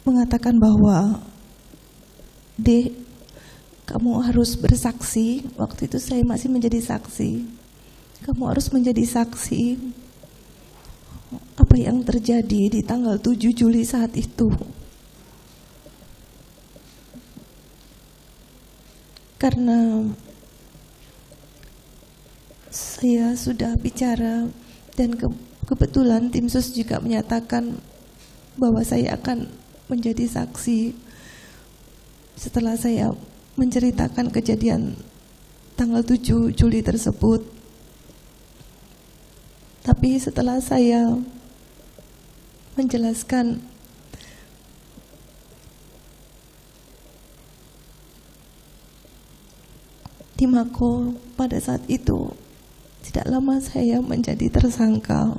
mengatakan bahwa Dek, kamu harus bersaksi. Waktu itu saya masih menjadi saksi. Kamu harus menjadi saksi apa yang terjadi di tanggal 7 Juli saat itu. Karena saya sudah bicara dan kebetulan tim sus juga menyatakan bahwa saya akan menjadi saksi setelah saya menceritakan kejadian tanggal 7 Juli tersebut. Tapi setelah saya menjelaskan di Mako pada saat itu, tidak lama saya menjadi tersangka.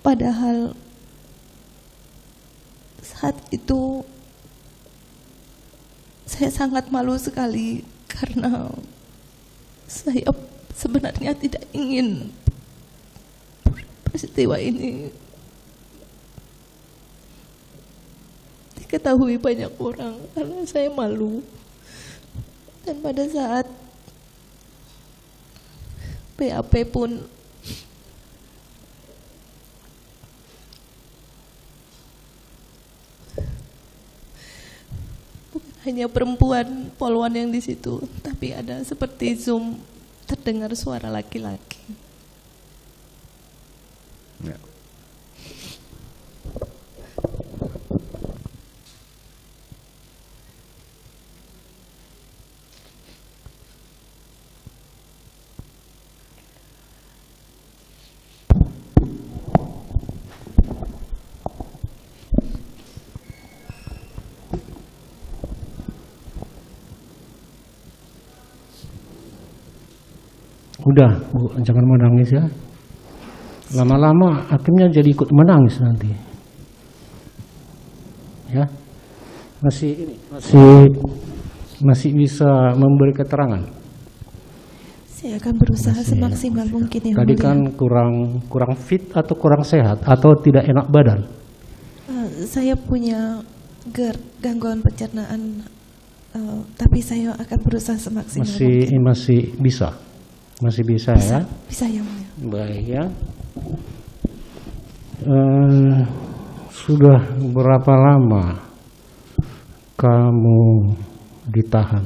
Padahal saat itu saya sangat malu sekali karena saya sebenarnya tidak ingin peristiwa ini diketahui banyak orang karena saya malu. Dan pada saat BAP pun hanya perempuan poluan yang di situ, tapi ada seperti Zoom terdengar suara laki-laki. Ya. Udah, Bu, jangan menangis ya. Lama-lama hakimnya jadi ikut menangis nanti. Ya. Masih bisa memberi keterangan. Saya akan berusaha semaksimal mungkin ya. Tadi kan kurang fit atau kurang sehat atau tidak enak badan. Saya punya GERD, gangguan pencernaan Tapi saya akan berusaha semaksimal mungkin. Masih bisa ya. Bisa yang mulia. Baik ya. Sudah berapa lama kamu ditahan?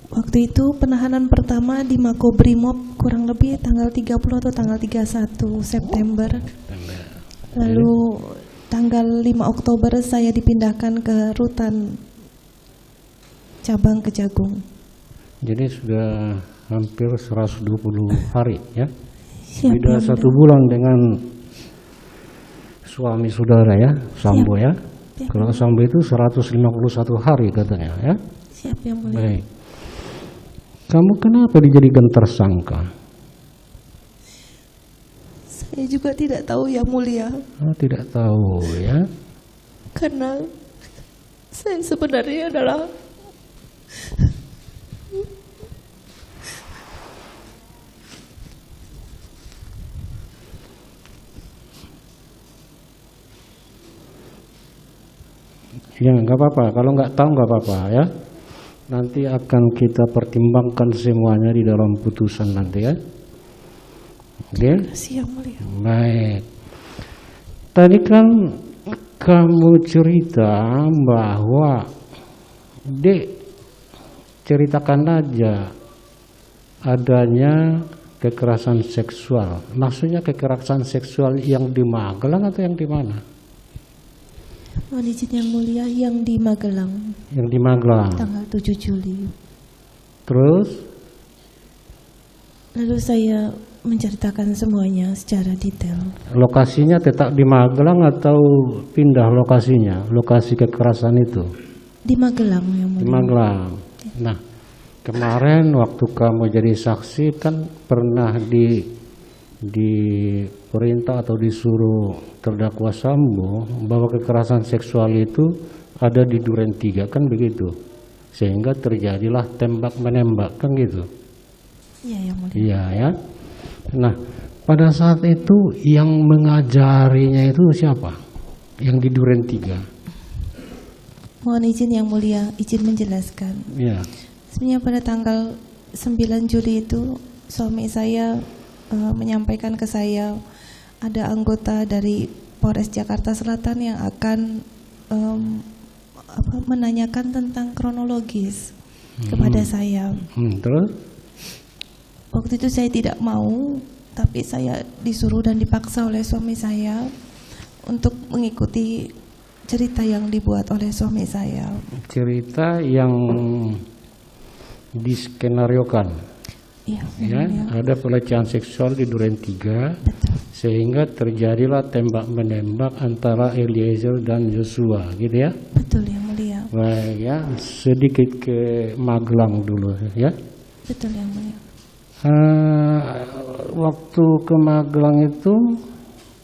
Waktu itu penahanan pertama di Makobrimob kurang lebih tanggal 30 atau tanggal 31 September. Lalu tanggal 5 Oktober saya dipindahkan ke rutan cabang Kejagung. Jadi sudah hampir 120 hari ya. Siap, Beda yang 1 mulia. bulan dengan suami saudara ya, Sambo ya. Siap. Kalau Sambo itu 151 hari katanya ya. Siap yang mulia. Baik. Kamu kenapa dijadikan tersangka? Saya juga tidak tahu yang mulia. Tidak tahu ya. Karena saya sebenarnya adalah ya nggak apa-apa. Kalau nggak tahu nggak apa-apa ya. Nanti akan kita pertimbangkan semuanya di dalam putusan nanti ya. Oke? Siap mulia. Baik. Tadi kan kamu cerita bahwa Dek, ceritakan aja adanya kekerasan seksual. Maksudnya kekerasan seksual yang di Magelang atau yang di mana? Mohon izin yang mulia, yang di Magelang Yang di Magelang. tanggal 7 Juli. Terus Lalu saya menceritakan semuanya secara detail. lokasinya tetap di Magelang atau pindah lokasinya? Lokasi kekerasan itu Di Magelang yang di mulia. Magelang. Nah, kemarin waktu kamu jadi saksi kan pernah diperintah atau disuruh terdakwa Sambo bahwa kekerasan seksual itu ada di Duren 3 kan begitu, sehingga terjadilah tembak menembak kan gitu. Iya yang mulia. Iya ya. Nah, pada saat itu yang mengajarinya itu siapa? Yang di Duren 3. Mohon izin yang mulia, izin menjelaskan. Iya. Sebenarnya pada tanggal 9 Juli itu suami saya menyampaikan ke saya ada anggota dari Polres Jakarta Selatan yang akan menanyakan tentang kronologis kepada saya. Terus? Waktu itu saya tidak mau, tapi saya disuruh dan dipaksa oleh suami saya untuk mengikuti cerita yang dibuat oleh suami saya. Cerita yang diskenariokan. Iya, Ya, ada pelecehan seksual di Duren 3 betul. sehingga terjadilah tembak menembak antara Eliezer dan Joshua gitu ya. Betul yang mulia. Baik ya, sedikit ke Magelang dulu ya. Betul yang mulia. Waktu ke Magelang itu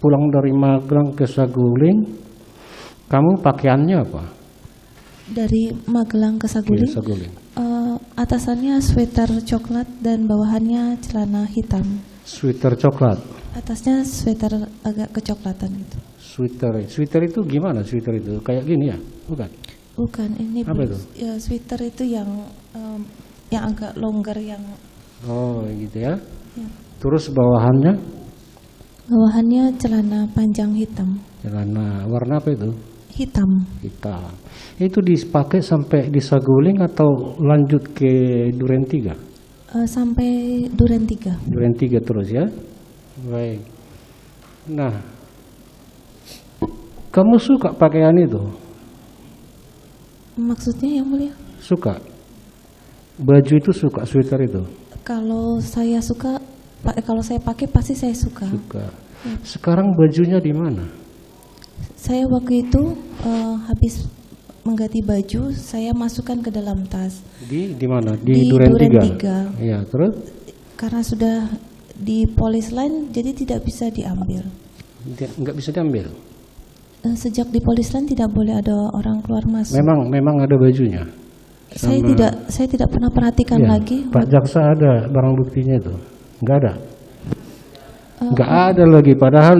pulang dari Magelang ke Saguling, kamu pakaiannya apa? Dari Magelang ke Saguling, Iya, Saguling. atasannya sweater coklat dan bawahannya celana hitam. Sweater coklat. Atasnya sweater agak kecoklatan itu. Sweater itu gimana? Sweater itu kayak gini ya? Bukan? Bukan, ini Apa itu? ya, sweater itu yang agak longgar yang Oh gitu ya. ya. Terus bawahannya? Bawahannya celana panjang hitam. Celana warna apa itu? Hitam. Hitam. Itu dipakai sampai di Saguling atau lanjut ke Duren 3? Sampai Duren 3. Duren 3 terus ya. Baik. Nah, kamu suka pakaian itu? Maksudnya yang mulia? Suka? Baju itu suka, sweater itu? Kalau saya suka, kalau saya pakai pasti saya suka. Suka. Sekarang bajunya di mana? Saya waktu itu habis mengganti baju, saya masukkan ke dalam tas. Di mana? Di Duren Duren 3. Iya, terus? Karena sudah di polis lain, jadi tidak bisa diambil. Nggak bisa diambil. Sejak di polis lain tidak boleh ada orang keluar masuk. Memang ada bajunya. Saya tidak pernah perhatikan Iya, lagi. Pak Jaksa ada barang buktinya itu. Nggak ada. Nggak ada lagi. Padahal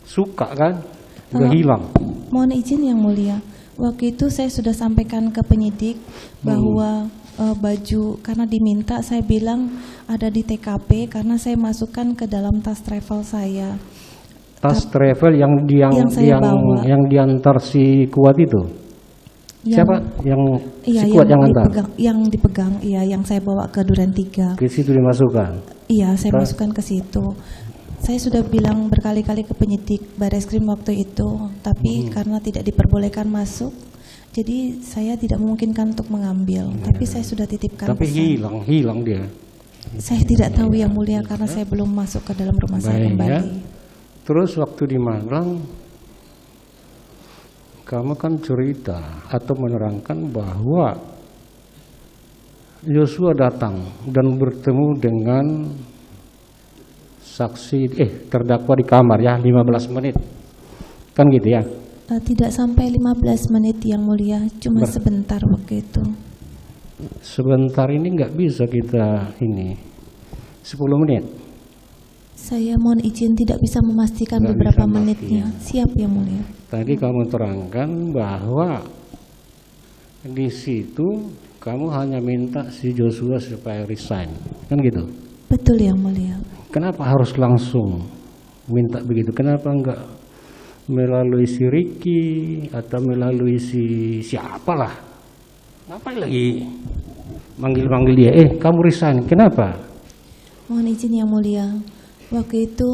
suka kan? Udah hilang. Mohon izin yang mulia. Waktu itu saya sudah sampaikan ke penyidik bahwa baju, karena diminta, saya bilang ada di TKP karena saya masukkan ke dalam tas travel saya. Tas travel yang saya bawa. yang diantar si Kuat itu. Siapa yang Iya, si Kuat yang antar? yang dipegang, iya, yang saya bawa ke Duren 3. Ke situ dimasukkan. Iya, saya masukkan ke situ. Saya sudah bilang berkali-kali ke penyidik Bareskrim waktu itu, tapi karena tidak diperbolehkan masuk, jadi saya tidak memungkinkan untuk mengambil. Tapi saya sudah titipkan Tapi pesan. hilang dia. Saya tidak tahu yang mulia karena saya belum masuk ke dalam rumah saya Baik, kembali. ya. Terus waktu di Magelang, kamu kan cerita atau menerangkan bahwa Yosua datang dan bertemu dengan saksi terdakwa di kamar ya 15 menit. Kan gitu ya? Tidak sampai 15 menit yang mulia, cuma sebentar waktu itu. Sebentar ini nggak bisa kita ini 10 menit. Saya mohon izin tidak bisa memastikan Nggak beberapa bisa menitnya. Siap yang mulia. Tadi kamu terangkan bahwa di situ kamu hanya minta si Joshua supaya resign, kan gitu? Betul yang mulia. Kenapa harus langsung minta begitu? Kenapa enggak melalui si Ricky atau melalui si siapalah? Ngapain lagi manggil-manggil dia? Kamu resign, kenapa? Mohon izin yang mulia. Waktu itu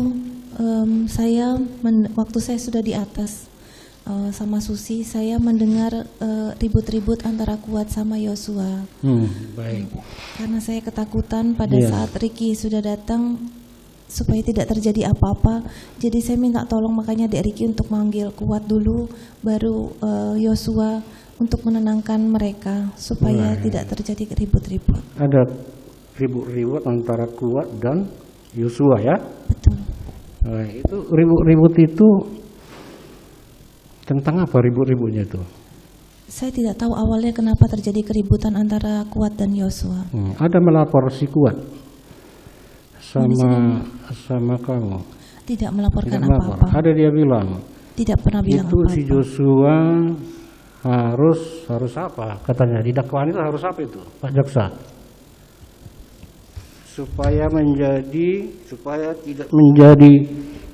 waktu saya sudah di atas sama Susi, saya mendengar ribut-ribut antara Kuat sama Yosua. Baik. Karena saya ketakutan pada saat Ricky sudah datang supaya tidak terjadi apa-apa. Jadi saya minta tolong makanya Dek Ricky untuk manggil Kuat dulu, baru Yosua untuk menenangkan mereka supaya tidak terjadi ribut-ribut. Ada ribut-ribut antara Kuat dan Yosua ya? Betul. Nah, itu ribut-ribut itu tentang apa ribut-ributnya itu? Saya tidak tahu awalnya kenapa terjadi keributan antara Kuat dan Yosua. Ada melapor si Kuat sama kamu? Tidak melaporkan Tidak melapor. apa-apa. Ada dia bilang. Tidak pernah bilang Itu apa-apa. si Joshua harus apa? Katanya di dakwaan itu harus apa itu, Pak Jaksa? Supaya tidak menjadi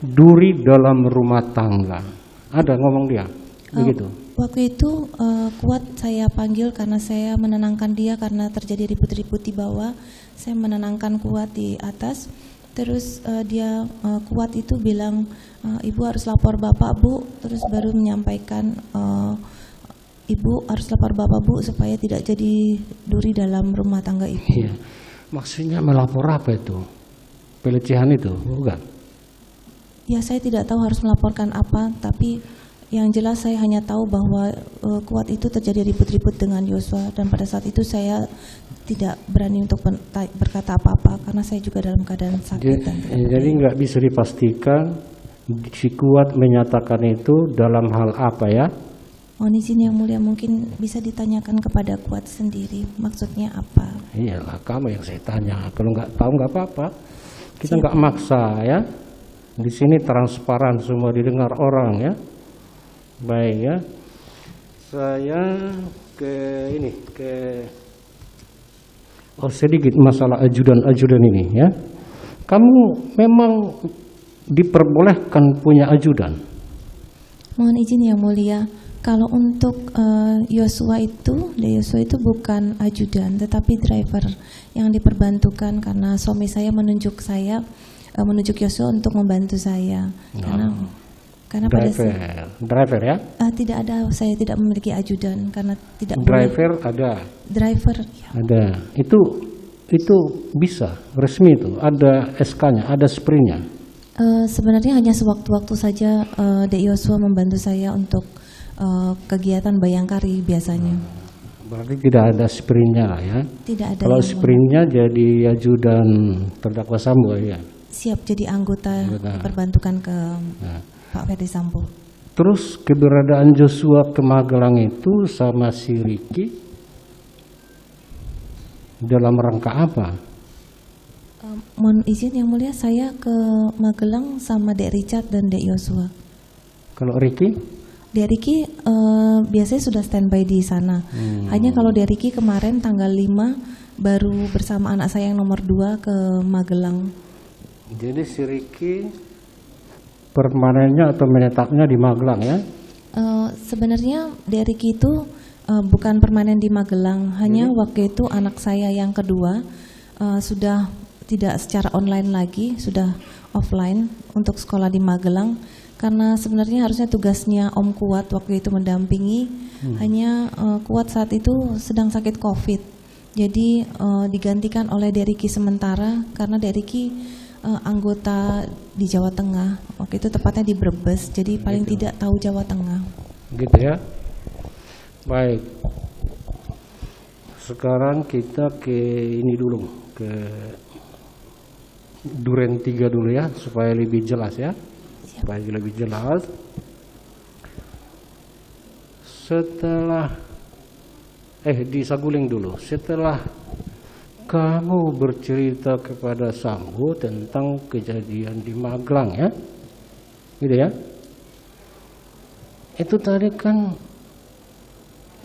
duri dalam rumah tangga. Ada ngomong dia begitu. Waktu itu Kuat saya panggil karena saya menenangkan dia karena terjadi ribut-ribut di bawah. Saya menenangkan Kuat di atas. Terus Kuat itu bilang, Ibu harus lapor Bapak Bu. Terus baru menyampaikan, Ibu harus lapor Bapak Bu supaya tidak jadi duri dalam rumah tangga Ibu. Iya. Maksudnya melapor apa itu? Pelecehan itu, bukan? Ya saya tidak tahu harus melaporkan apa, tapi yang jelas saya hanya tahu bahwa Kuat itu terjadi ribut-ribut dengan Yosua dan pada saat itu saya tidak berani untuk berkata apa-apa karena saya juga dalam keadaan sakit. Jadi nggak bisa dipastikan si Kuat menyatakan itu dalam hal apa ya? Mohon izin yang mulia, mungkin bisa ditanyakan kepada Kuat sendiri maksudnya apa. Iyalah kamu yang saya tanya. Kalau nggak tahu nggak apa-apa. Kita nggak maksa ya. Di sini transparan semua didengar orang ya. Baik ya. Saya sedikit masalah ajudan ini ya. Kamu memang diperbolehkan punya ajudan? Mohon izin yang mulia. Kalau untuk Yosua itu bukan ajudan, tetapi driver yang diperbantukan karena suami saya menunjuk Yosua untuk membantu saya. Karena driver ya? Tidak ada, saya tidak memiliki ajudan karena tidak driver boleh. ada. Driver ya. Ada. Itu bisa resmi itu. Ada SK-nya, ada sprintnya. Sebenarnya hanya sewaktu-waktu saja Dek Yosua membantu saya untuk kegiatan bayangkari biasanya. Berarti tidak ada sprintnya lah ya? Tidak ada. Kalau sprintnya jadi ajudan terdakwa Sambo ya? Siap jadi anggota perbantukan ke Pak Ferdi Sambo. Terus keberadaan Joshua ke Magelang itu sama si Ricky dalam rangka apa? Mohon izin yang mulia, saya ke Magelang sama Dek Richard dan Dek Yosua. Kalau Ricky? Ricky biasanya sudah standby di sana. Hanya kalau Ricky kemarin tanggal 5 baru bersama anak saya yang nomor 2 ke Magelang. Jadi si Ricky permanennya atau menetapnya di Magelang ya? Sebenarnya Ricky itu bukan permanen di Magelang. Hanya waktu itu anak saya yang kedua sudah tidak secara online lagi, sudah offline untuk sekolah di Magelang. Karena sebenarnya harusnya tugasnya Om Kuat waktu itu mendampingi, hanya Kuat saat itu sedang sakit COVID. Jadi digantikan oleh Ricky sementara karena Ricky anggota di Jawa Tengah. Waktu itu tepatnya di Brebes, jadi paling tidak tahu Jawa Tengah. Gitu ya. Baik. Sekarang kita ke ini dulu, ke Duren 3 dulu ya, supaya lebih jelas ya. Supaya lebih jelas. Setelah di Saguling dulu. Setelah kamu bercerita kepada Sambo tentang kejadian di Magelang ya, gitu ya. Itu tadi kan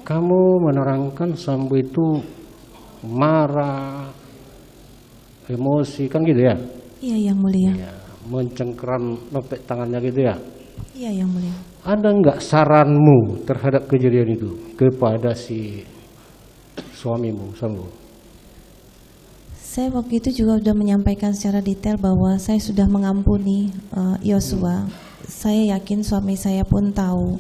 kamu menerangkan Sambo itu marah, emosi kan gitu ya? Iya, Yang Mulia. Ya, mencengkeram lopek tangannya gitu ya? Iya, Yang Mulia. Ada nggak saranmu terhadap kejadian itu kepada si suamimu, Sambo? Saya waktu itu juga sudah menyampaikan secara detail bahwa saya sudah mengampuni Yosua. Saya yakin suami saya pun tahu,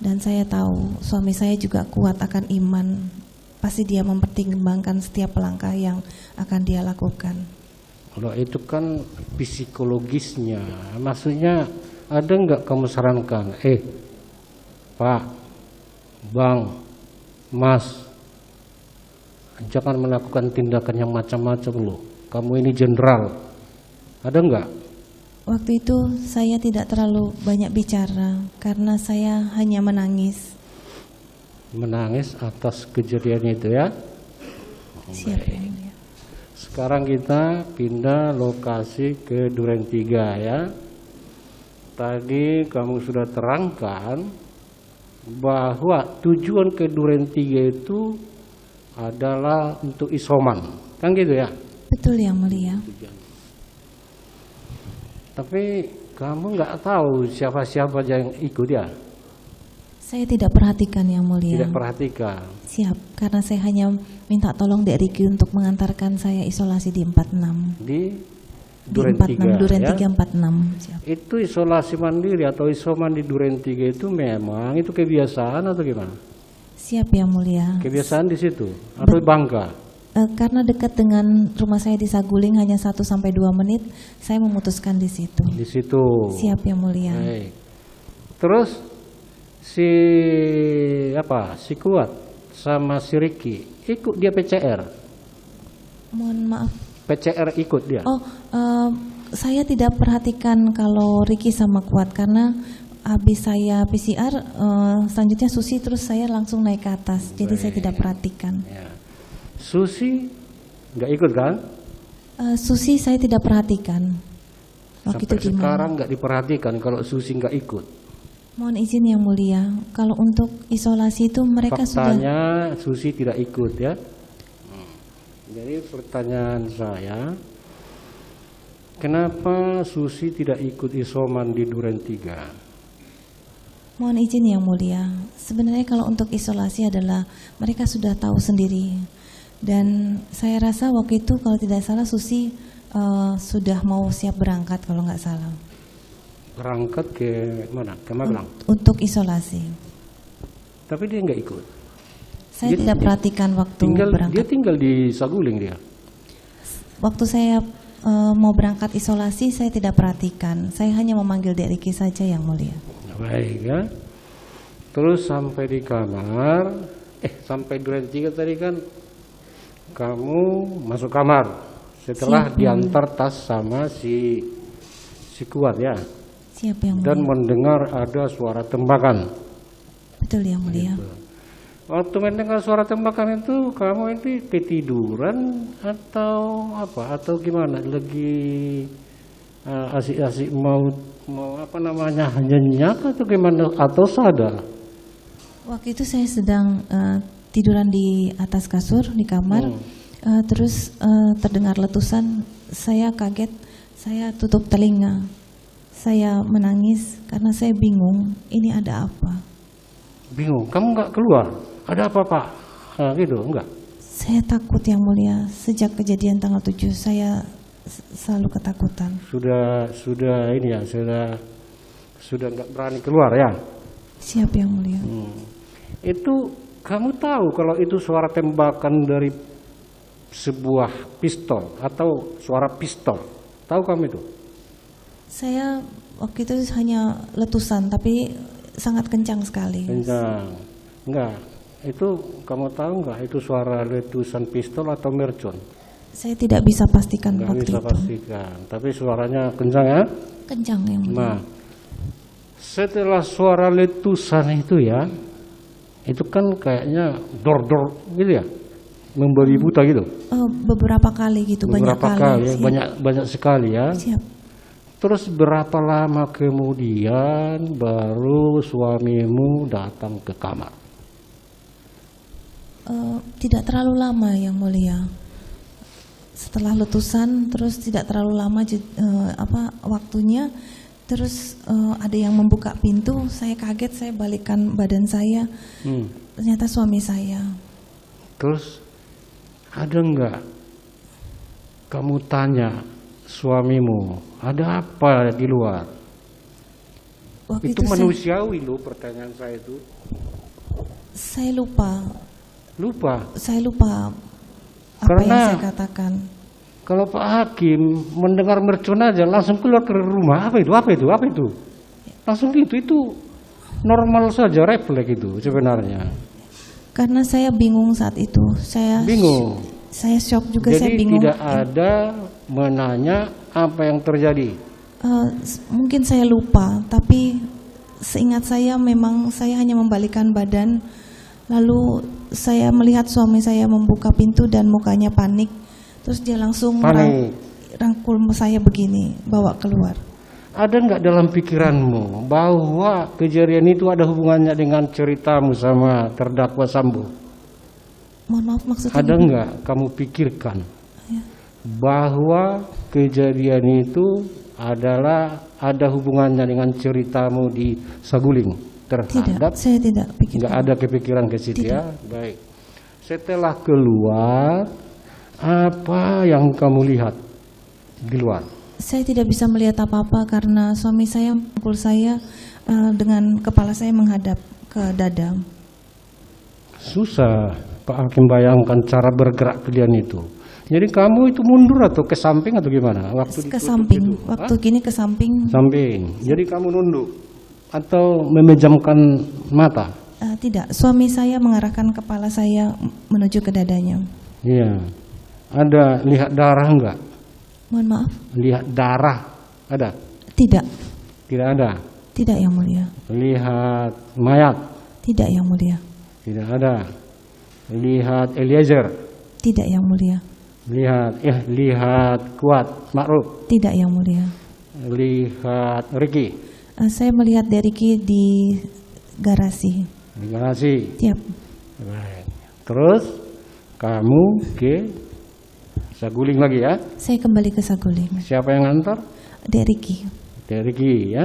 dan saya tahu suami saya juga kuat akan iman. Pasti dia mempertimbangkan setiap langkah yang akan dia lakukan. Kalau itu kan psikologisnya, maksudnya ada nggak kamu sarankan, Pak, Bang, Mas, jangan melakukan tindakan yang macam-macam loh. Kamu ini jenderal, ada nggak? Waktu itu saya tidak terlalu banyak bicara karena saya hanya menangis. Menangis atas kejadian itu ya? Siap, Yang Mulia. Sekarang kita pindah lokasi ke Duren 3 ya. Tadi kamu sudah terangkan bahwa tujuan ke Duren 3 itu adalah untuk isoman, kan gitu ya? Betul, Yang Mulia. Tapi kamu nggak tahu siapa-siapa yang ikut ya? Saya tidak perhatikan, Yang Mulia. Tidak perhatikan. Siap, karena saya hanya minta tolong Dek Ricky untuk mengantarkan saya isolasi di 46. Di Di Duren 46, 3 Duren ya? 346. Siap. Itu isolasi mandiri atau isoman di Duren 3 itu memang itu kebiasaan atau gimana? Siap, Yang Mulia. Kebiasaan di situ atau bangga? Karena dekat dengan rumah saya di Saguling hanya 1-2 menit, saya memutuskan di situ. Di situ. Siap, Yang Mulia. Baik. Terus si Kuat sama si Ricky ikut dia PCR. Mohon maaf. PCR ikut dia. Oh, saya tidak perhatikan kalau Ricky sama Kuat karena habis saya PCR, selanjutnya Susi terus saya langsung naik ke atas. Jadi saya tidak perhatikan. Ya. Susi nggak ikut kan? Susi saya tidak perhatikan. Waktu Sampai itu gimana? sekarang nggak diperhatikan kalau Susi nggak ikut. Mohon izin Yang Mulia, kalau untuk isolasi itu mereka Faktanya Susi tidak ikut ya. Jadi pertanyaan saya, kenapa Susi tidak ikut isoman di Duren 3? Mohon izin Yang Mulia, sebenarnya kalau untuk isolasi adalah mereka sudah tahu sendiri. Dan saya rasa waktu itu kalau tidak salah Susi sudah mau siap berangkat kalau nggak salah. Berangkat ke mana? Ke Magelang. Untuk isolasi. Tapi dia nggak ikut. Saya tidak perhatikan waktu Dia berangkat. tinggal di Saguling dia. Waktu saya mau berangkat isolasi saya tidak perhatikan. Saya hanya memanggil Dek Ricky saja Yang Mulia. Baik ya. Terus sampai di kamar, sampai Duren 3 tadi kan kamu masuk kamar setelah Siap, diantar tas sama si Kuat ya. Siap Yang Mulia. Dan mendengar ada suara tembakan. Betul Yang Mulia. Waktu mendengar suara tembakan itu kamu itu ketiduran atau apa? Atau gimana? Lagi asik-asik mau apa namanya, nyenyak atau gimana, atau sadar? Waktu itu saya sedang tiduran di atas kasur di kamar, terus terdengar letusan. Saya kaget, saya tutup telinga, saya menangis karena saya bingung ini ada apa. Bingung, kamu nggak keluar? Ada apa Pak? Gitu, enggak? Saya takut Yang Mulia, sejak kejadian tanggal 7 saya selalu ketakutan. Sudah ini ya, sudah nggak berani keluar ya? Siap Yang Mulia. Itu kamu tahu kalau itu suara tembakan dari sebuah pistol atau suara pistol? Tahu kamu itu? Saya waktu itu hanya letusan, tapi sangat kencang sekali. Kencang. Enggak. Itu kamu tahu enggak itu suara letusan pistol atau mercon? Saya tidak bisa pastikan Enggak waktu bisa itu. pastikan. Tapi suaranya kencang ya? Kencang Yang Mulia. Nah, setelah suara letusan itu ya, itu kan kayaknya dor-dor gitu ya, membabi buta gitu. Beberapa kali gitu, Beberapa banyak kali, kali. ya, banyak sekali ya. Siap. Terus berapa lama kemudian baru suamimu datang ke kamar? Tidak terlalu lama Yang Mulia. Setelah letusan, terus tidak terlalu lama waktunya. Terus ada yang membuka pintu, saya kaget, saya balikkan badan saya. Ternyata suami saya. Terus ada enggak kamu tanya suamimu, ada apa di luar? Waktu Itu manusiawi loh pertanyaan saya itu. saya lupa. Saya lupa apa Karena yang saya katakan. kalau Pak Hakim mendengar mercon aja langsung keluar ke rumah, apa itu? Langsung itu normal saja, refleks itu sebenarnya. Karena saya bingung saat itu. Bingung. Saya shock juga, Jadi saya bingung. tidak ada menanya apa yang terjadi. Mungkin saya lupa, tapi seingat saya memang saya hanya membalikkan badan. Lalu saya melihat suami saya membuka pintu dan mukanya panik. Terus dia langsung rangkul saya begini, bawa keluar. Ada nggak dalam pikiranmu bahwa kejadian itu ada hubungannya dengan ceritamu sama terdakwa Sambo? Mohon maaf, maksudnya Ada nggak kamu pikirkan bahwa kejadian itu ada hubungannya dengan ceritamu di Saguling terhadap? Tidak, saya tidak pikirkan. Nggak ada kepikiran ke situ ya? Baik. Setelah keluar, apa yang kamu lihat di luar? Saya tidak bisa melihat apa-apa karena suami saya memukul saya dengan kepala saya menghadap ke dada. Susah Pak Hakim bayangkan cara bergerak kalian itu. Jadi kamu itu mundur atau ke samping atau gimana? Waktu Ke ditutup samping, itu? waktu gini ke samping. Samping. Jadi kamu nunduk atau memejamkan mata? Tidak, suami saya mengarahkan kepala saya menuju ke dadanya. Iya. Ada lihat darah enggak? Mohon maaf. Lihat darah ada? Tidak, Tidak ada. tidak Yang Mulia. Lihat mayat? Tidak Yang Mulia. Tidak ada. Lihat Eliezer? Tidak Yang Mulia. Lihat Kuat Ma'ruf? Tidak Yang Mulia. Lihat Ricky? Saya melihat Deriki di garasi. Di garasi. Siap. Baik. Terus kamu ke Saguling lagi ya? Saya kembali ke Saguling. Siapa yang ngantar? Deriki. Ricky ya.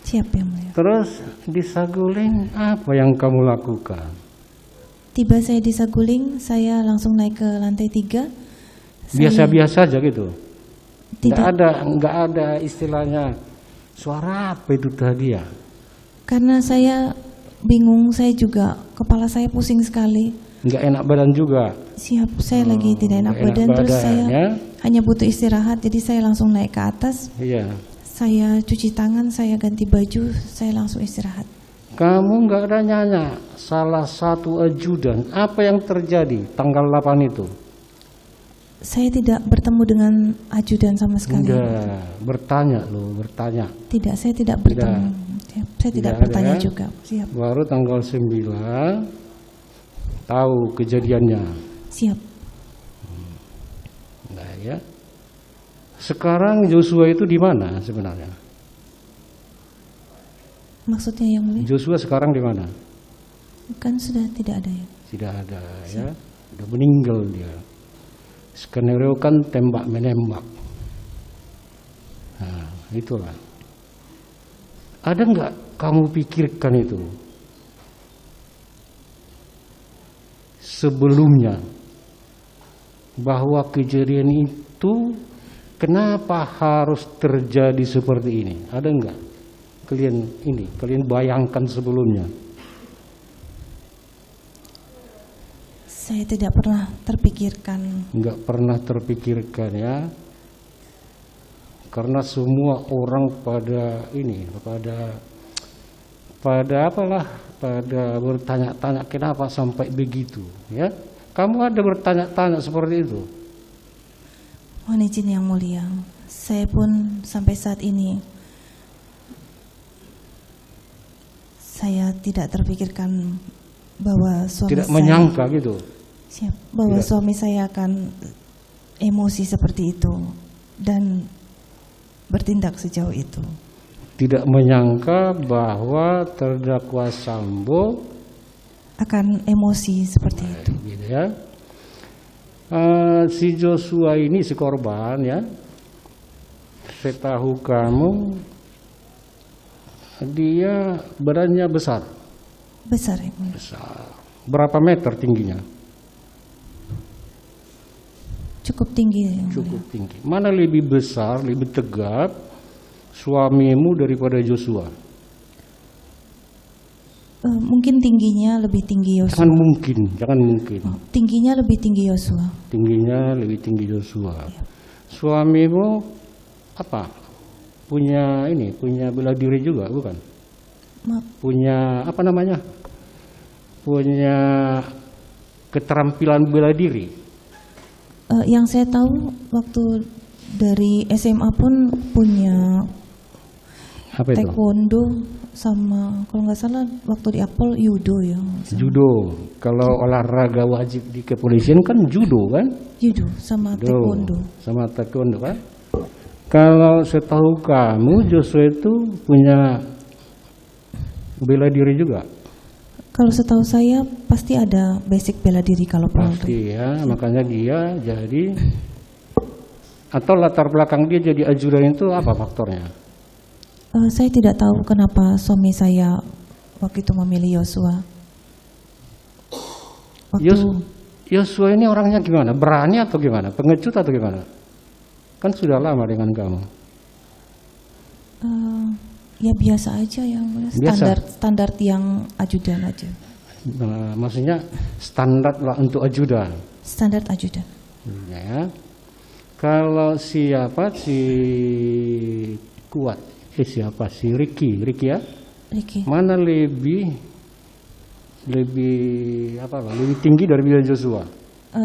Siap Yang Mulia. Terus di Saguling apa yang kamu lakukan? Tiba saya di Saguling, saya langsung naik ke lantai 3. Biasa-biasa aja gitu. Tidak. Nggak ada istilahnya suara apa itu tadi ya? Karena saya bingung, saya juga kepala saya pusing sekali. Nggak enak badan juga. Siap, saya lagi tidak enak nggak enak badan, terus badan, saya ya? hanya butuh istirahat, jadi saya langsung naik ke atas. Iya. Saya cuci tangan, saya ganti baju, saya langsung istirahat. Kamu nggak ada nanya salah satu ajudan apa yang terjadi tanggal 8 itu? Saya tidak bertemu dengan ajudan sama sekali. Udah bertanya loh, bertanya. Tidak, saya tidak bertemu. Siap, saya tidak Tidak bertanya ada, ya? juga. Siap, Baru tanggal 9 tahu kejadiannya. siap. Nah ya. Sekarang Joshua itu di mana sebenarnya? Maksudnya yang mulia? Joshua sekarang di mana? Kan sudah tidak ada ya. Tidak ada ya, sudah meninggal dia. Skenario kan tembak menembak. Nah, itulah. Ada nggak kamu pikirkan itu sebelumnya bahwa kejadian itu kenapa harus terjadi seperti ini? Ada nggak kalian bayangkan sebelumnya? Saya tidak pernah terpikirkan. Nggak pernah terpikirkan ya. Karena semua orang pada bertanya-tanya kenapa sampai begitu ya. Kamu ada bertanya-tanya seperti itu? Mohon izin yang mulia, saya pun sampai saat ini saya tidak terpikirkan bahwa suami Tidak menyangka gitu. bahwa suami saya akan emosi seperti itu dan bertindak sejauh itu. Tidak menyangka bahwa terdakwa Sambo Akan emosi seperti itu. gitu ya. Si Joshua ini si korban ya. Setahu kamu dia badannya besar. Besar yang mulia. Besar. Berapa meter tingginya? Cukup tinggi yang mulia. Cukup tinggi. Mana lebih besar, lebih tegap suamimu daripada Joshua? Mungkin tingginya lebih tinggi Yosua. Jangan mungkin. Tingginya lebih tinggi Yosua. Tingginya lebih tinggi Joshua. Suamimu apa? Punya bela diri juga, bukan? Maaf, Punya apa namanya? Punya keterampilan bela diri. yang saya tahu waktu dari SMA pun punya Apa itu? taekwondo sama kalau nggak salah waktu di Akpol judo ya. Judo. Kalau olahraga wajib di kepolisian kan judo kan? Judo sama Judo. taekwondo. Sama taekwondo kan? Kalau setahu kamu Joshua itu punya bela diri juga? Kalau setahu saya pasti ada basic bela diri kalau Polri. Pasti ya, makanya dia jadi atau latar belakang dia jadi ajudan itu apa faktornya? Saya tidak tahu kenapa suami saya waktu itu memilih Yosua. Joshua ini orangnya gimana? Berani atau gimana? Pengecut atau gimana? Kan sudah lama dengan kamu. Ya biasa aja yang Biasa? standar yang ajudan aja. Nah, maksudnya standar lah untuk ajudan. Standar ajudan. Ya. Kalau siapa si kuat? Siapa si Ricky ya? Ricky. Mana lebih tinggi dari Joshua?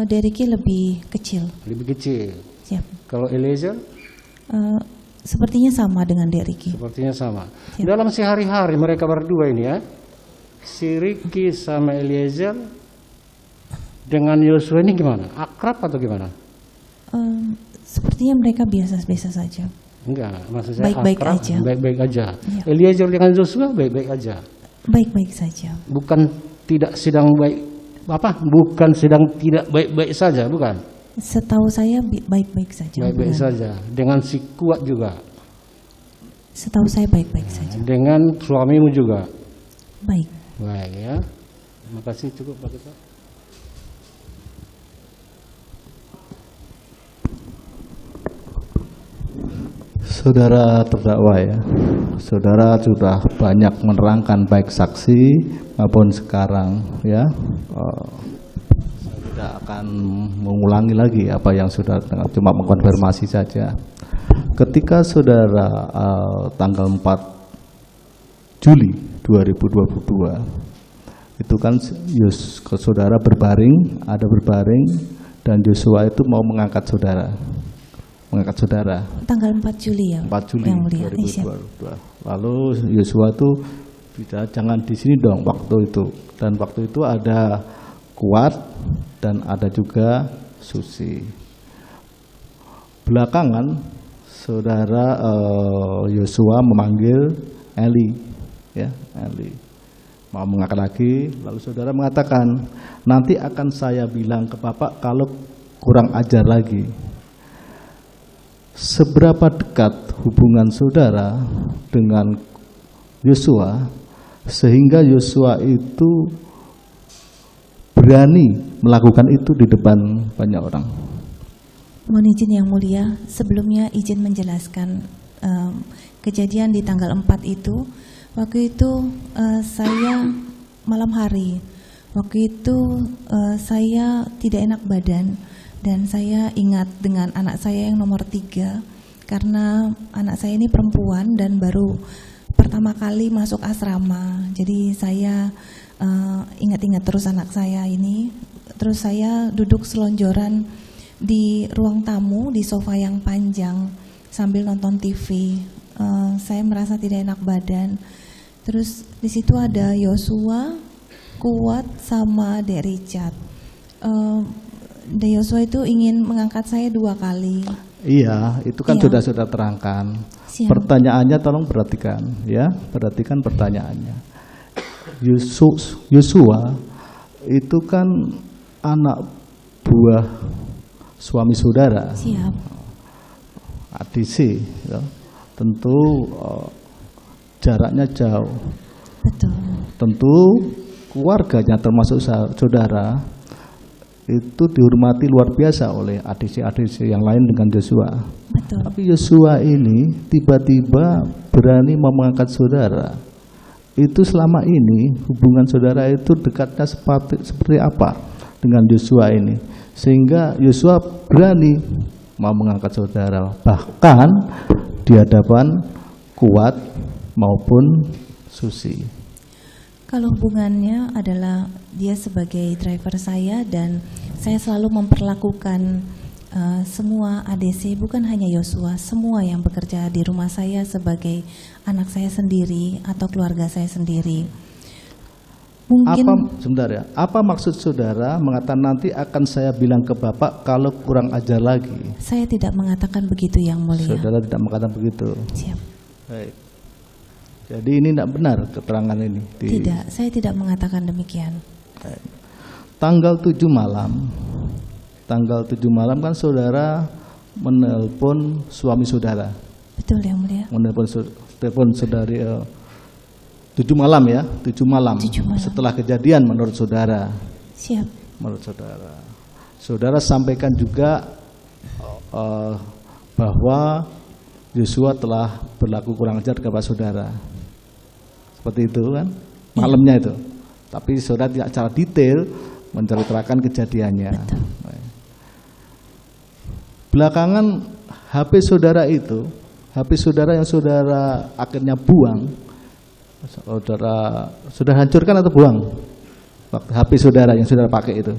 Ricky lebih kecil. Lebih kecil. Siap. Kalau Eliezer? Sepertinya sama dengan Ricky. Sepertinya sama. Siap. Dalam sehari-hari mereka berdua ini ya, si Ricky sama Eliezer dengan Joshua ini gimana? Akrab atau gimana? Sepertinya mereka biasa-biasa saja. Enggak, maksud saya Baik-baik akrab, aja. baik-baik aja. Iya. Eliezer dengan Joshua baik-baik aja. Baik-baik saja. Bukan sedang tidak baik-baik saja, bukan? Setahu saya baik-baik saja. Baik-baik hubungan. saja. Dengan si kuat juga. Setahu saya baik-baik saja. Dengan suamimu juga. Baik. Baik ya. Terima kasih, cukup Pak Ketua. Saudara terdakwa ya, saudara sudah banyak menerangkan baik saksi maupun sekarang ya. Saya tidak akan mengulangi lagi apa yang sudah cuma mengkonfirmasi saja. Ketika saudara tanggal 4 Juli 2022 itu kan saudara berbaring, dan Joshua itu mau mengangkat saudara. Tanggal 4 Juli ya. 4 Juli yang mulia. 2022. Lalu Joshua tuh jangan di sini dong waktu itu. Dan waktu itu ada Kuat dan ada juga Susi. Belakangan saudara Yosua memanggil Eli, ya, Eli mau mengangkat lagi, lalu saudara mengatakan, nanti akan saya bilang ke Bapak kalau kurang ajar lagi. Seberapa dekat hubungan saudara dengan Yosua sehingga Yosua itu berani melakukan itu di depan banyak orang? Mohon izin yang mulia, sebelumnya izin menjelaskan kejadian di tanggal 4 itu. Waktu itu saya malam hari, waktu itu saya tidak enak badan dan saya ingat dengan anak saya yang nomor 3 karena anak saya ini perempuan dan baru pertama kali masuk asrama. Jadi saya ingat-ingat terus anak saya ini. Terus saya duduk selonjoran di ruang tamu di sofa yang panjang sambil nonton TV. Saya merasa tidak enak badan. Terus di situ ada Yosua, Kuat sama Dek Richard. Dek Yosua itu ingin mengangkat saya 2 kali. Iya, itu kan Iya. sudah terangkan. Siap. Pertanyaannya tolong perhatikan, ya, perhatikan pertanyaannya. Yosua itu kan anak buah suami saudara, Siap. ADC, ya. Tentu jaraknya jauh. Betul. Tentu keluarganya termasuk saudara itu dihormati luar biasa oleh ADC-ADC yang lain dengan Yosua. Betul. Tapi Yosua ini tiba-tiba berani mau mengangkat saudara. Itu selama ini hubungan saudara itu dekatnya seperti apa dengan Yosua ini, sehingga Yosua berani mau mengangkat saudara, bahkan di hadapan Kuat maupun Susi. Kalau hubungannya adalah dia sebagai driver saya dan saya selalu memperlakukan semua ADC, bukan hanya Yosua, semua yang bekerja di rumah saya sebagai anak saya sendiri atau keluarga saya sendiri. Mungkin Sebentar ya, apa maksud saudara mengatakan nanti akan saya bilang ke Bapak kalau kurang ajar lagi? saya tidak mengatakan begitu yang mulia. Saudara tidak mengatakan begitu. Siap. Baik. Jadi ini tidak benar keterangan ini. Tidak, saya tidak mengatakan demikian. Tanggal 7 malam. Tanggal 7 malam kan saudara menelpon suami saudara. Betul yang mulia. Telepon saudari 7 malam ya, 7 malam. 7 malam. Setelah kejadian menurut saudara. Siap. Menurut saudara. Saudara sampaikan juga bahwa Yosua telah berlaku kurang ajar kepada saudara. Seperti itu kan, malamnya itu. Tapi saudara tidak secara detail menceritakan kejadiannya. Betul. Belakangan HP saudara itu, HP saudara yang saudara akhirnya buang, saudara sudah hancurkan atau buang? HP saudara yang saudara pakai itu.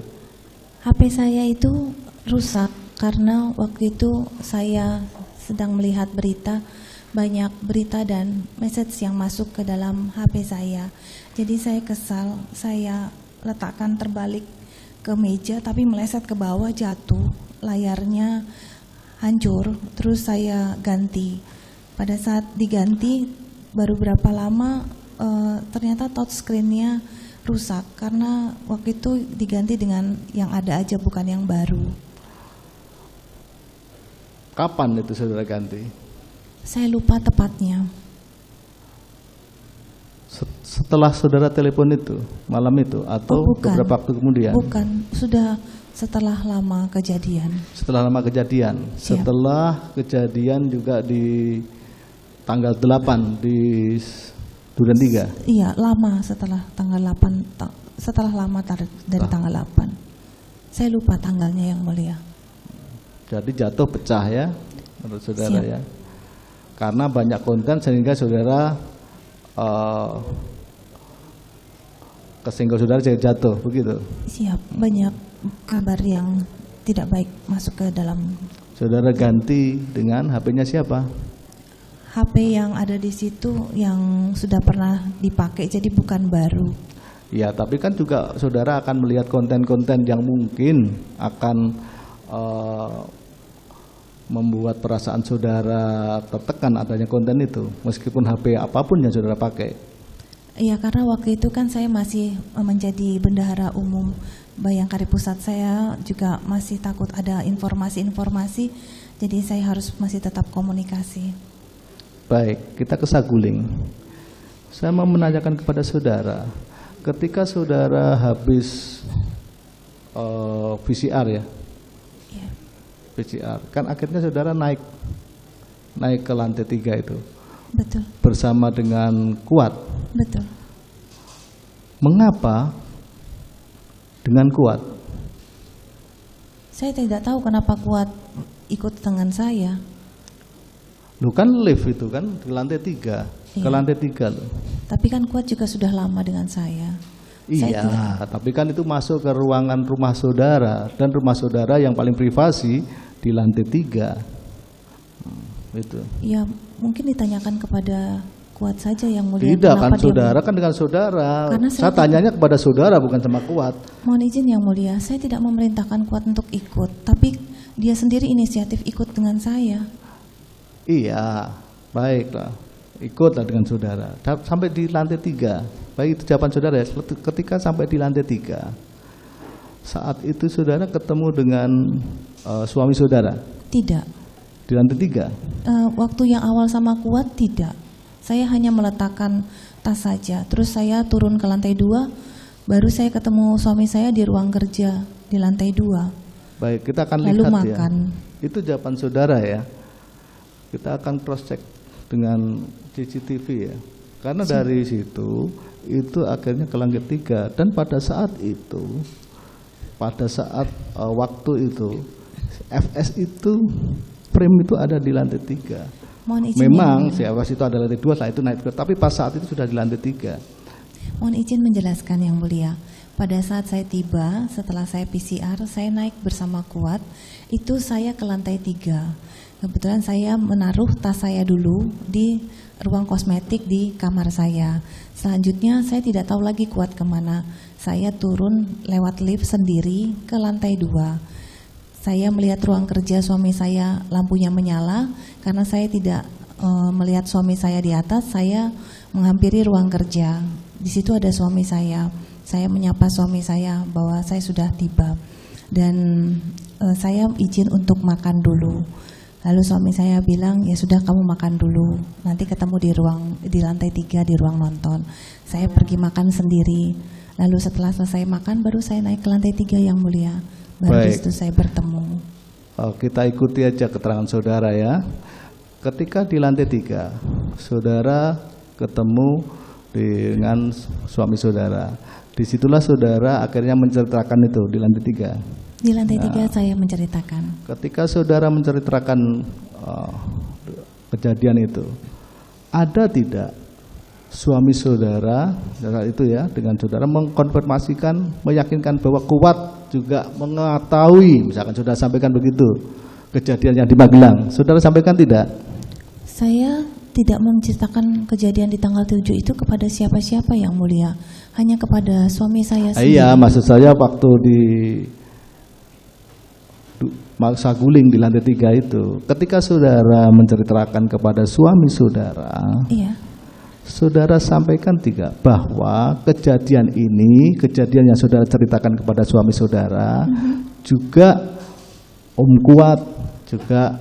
HP saya itu rusak karena waktu itu saya sedang melihat berita, banyak berita dan message yang masuk ke dalam HP saya. Jadi saya kesal, saya letakkan terbalik ke meja tapi meleset ke bawah, jatuh, layarnya hancur, terus saya ganti. Pada saat diganti baru berapa lama ternyata touchscreen-nya rusak karena waktu itu diganti dengan yang ada aja, bukan yang baru. Kapan itu saudara ganti? Saya lupa tepatnya. Setelah saudara telepon itu, malam itu, atau bukan. beberapa waktu kemudian? Bukan, sudah setelah lama kejadian. Setelah lama kejadian. Siap. Setelah kejadian juga di tanggal 8 di Duren 3. Iya, lama setelah tanggal 8, setelah lama dari tanggal 8. Saya lupa tanggalnya yang mulia. Jadi jatuh pecah ya menurut saudara. Siap. Ya. Karena banyak konten sehingga saudara kesenggol saudara jadi jatuh begitu. Siap, banyak kabar yang tidak baik masuk ke dalam. Saudara ganti dengan HP-nya siapa? HP yang ada di situ yang sudah pernah dipakai, jadi bukan baru. Ya, tapi kan juga saudara akan melihat konten-konten yang mungkin akan membuat perasaan saudara tertekan adanya konten itu, meskipun HP apapun yang saudara pakai? Iya, karena waktu itu kan saya masih menjadi bendahara umum Bayangkari Pusat. Saya juga masih takut ada informasi-informasi, jadi saya harus masih tetap komunikasi. Baik, kita ke Saguling. Saya mau menanyakan kepada saudara, ketika saudara habis PCR ya, Iya. PCR, kan akhirnya saudara naik ke lantai 3 itu Betul, bersama dengan Kuat. betul. Mengapa dengan Kuat? Saya tidak tahu kenapa Kuat ikut dengan saya. Lu kan lift itu kan di lantai 3, ke Iya. lantai 3 loh. Tapi kan Kuat juga sudah lama dengan saya. Saya Iya, tapi kan itu masuk ke ruangan rumah saudara, dan rumah saudara yang paling privasi di lantai 3. Itu. Ya, mungkin ditanyakan kepada Kuat saja yang mulia. Tidak kan kenapa dia saudara, kan dengan saudara. Karena Saya saya tanyanya kepada saudara bukan sama Kuat. Mohon izin yang mulia, saya tidak memerintahkan Kuat untuk ikut, tapi dia sendiri inisiatif ikut dengan saya. Iya, baiklah. Ikutlah dengan saudara. Sampai di lantai 3. Baik, itu jawaban saudara ya. Ketika sampai di lantai 3, saat itu saudara ketemu dengan suami saudara Tidak. di lantai 3. Waktu yang awal sama Kuat tidak. Saya hanya meletakkan tas saja. Terus saya turun ke lantai 2, baru saya ketemu suami saya di ruang kerja di lantai 2. Baik, kita akan Lalu lihat makan. ya. Itu jawaban saudara ya. Kita akan cross check dengan CCTV ya. Karena dari situ itu akhirnya ke lantai 3, dan pada saat itu, waktu itu FS itu frame itu ada di lantai 3. Mohon izin Memang yang si mulia. FS itu ada lantai 2, setelah itu naik ke, tapi pas saat itu sudah di lantai 3. Mohon izin menjelaskan yang mulia. Pada saat saya tiba, setelah saya PCR, saya naik bersama Kuat. Itu saya ke lantai 3. Kebetulan saya menaruh tas saya dulu di ruang kosmetik di kamar saya. Selanjutnya saya tidak tahu lagi Kuat kemana. Saya turun lewat lift sendiri ke lantai 2. Saya melihat ruang kerja suami saya lampunya menyala. Karena saya tidak melihat suami saya di atas, saya menghampiri ruang kerja. Di situ ada suami saya. Saya menyapa suami saya bahwa saya sudah tiba. Dan saya izin untuk makan dulu. Lalu suami saya bilang, ya sudah kamu makan dulu, nanti ketemu di lantai 3 di ruang nonton. Saya pergi makan sendiri. Lalu setelah selesai makan baru saya naik ke lantai 3 yang mulia. Baru di situ saya bertemu. Kita ikuti aja keterangan saudara ya. Ketika di lantai 3, saudara ketemu dengan suami saudara. Disitulah saudara akhirnya menceritakan itu di lantai 3. Di lantai 3 saya menceritakan. Ketika saudara menceritakan kejadian itu, ada tidak suami saudara itu ya dengan saudara mengkonfirmasikan, meyakinkan bahwa Kuat juga mengetahui, misalkan saudara sampaikan begitu, kejadian yang di Magelang, saudara sampaikan tidak? Saya tidak menceritakan kejadian di tanggal 7 itu kepada siapa-siapa yang mulia, hanya kepada suami saya sendiri. Iya, maksud saya waktu di Saguling di lantai 3 itu, ketika saudara menceritakan kepada suami saudara, Iya. saudara sampaikan tidak bahwa kejadian ini, kejadian yang saudara ceritakan kepada suami saudara, juga Om Kuat juga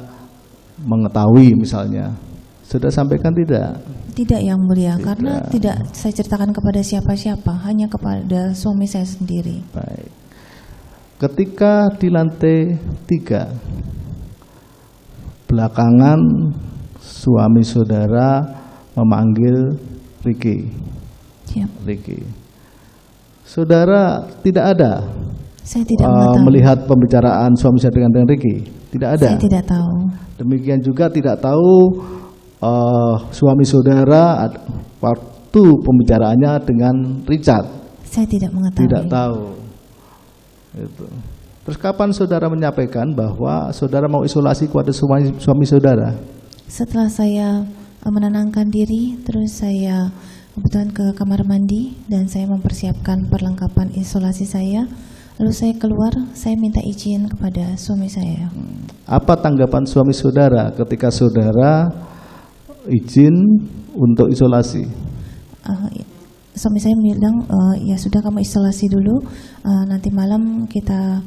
mengetahui misalnya. Saudara sampaikan tidak? Tidak yang mulia, Tidak. karena tidak saya ceritakan kepada siapa-siapa, hanya kepada suami saya sendiri. Baik. Ketika di lantai 3, belakangan suami saudara memanggil Ricky. Siap. Ricky. Saudara tidak ada Saya tidak mengetahui. melihat pembicaraan suami saya dengan Ricky? Tidak ada. Saya tidak tahu. Demikian juga tidak tahu suami saudara waktu pembicaraannya dengan Richard. Saya tidak mengetahui. Tidak tahu. Itu. Terus kapan saudara menyampaikan bahwa saudara mau isolasi kepada suami saudara? Setelah saya menenangkan diri, terus saya kebetulan ke kamar mandi dan saya mempersiapkan perlengkapan isolasi saya. Lalu saya keluar, saya minta izin kepada suami saya. Apa tanggapan suami saudara ketika saudara izin untuk isolasi? Suami saya bilang, ya sudah kamu isolasi dulu, nanti malam kita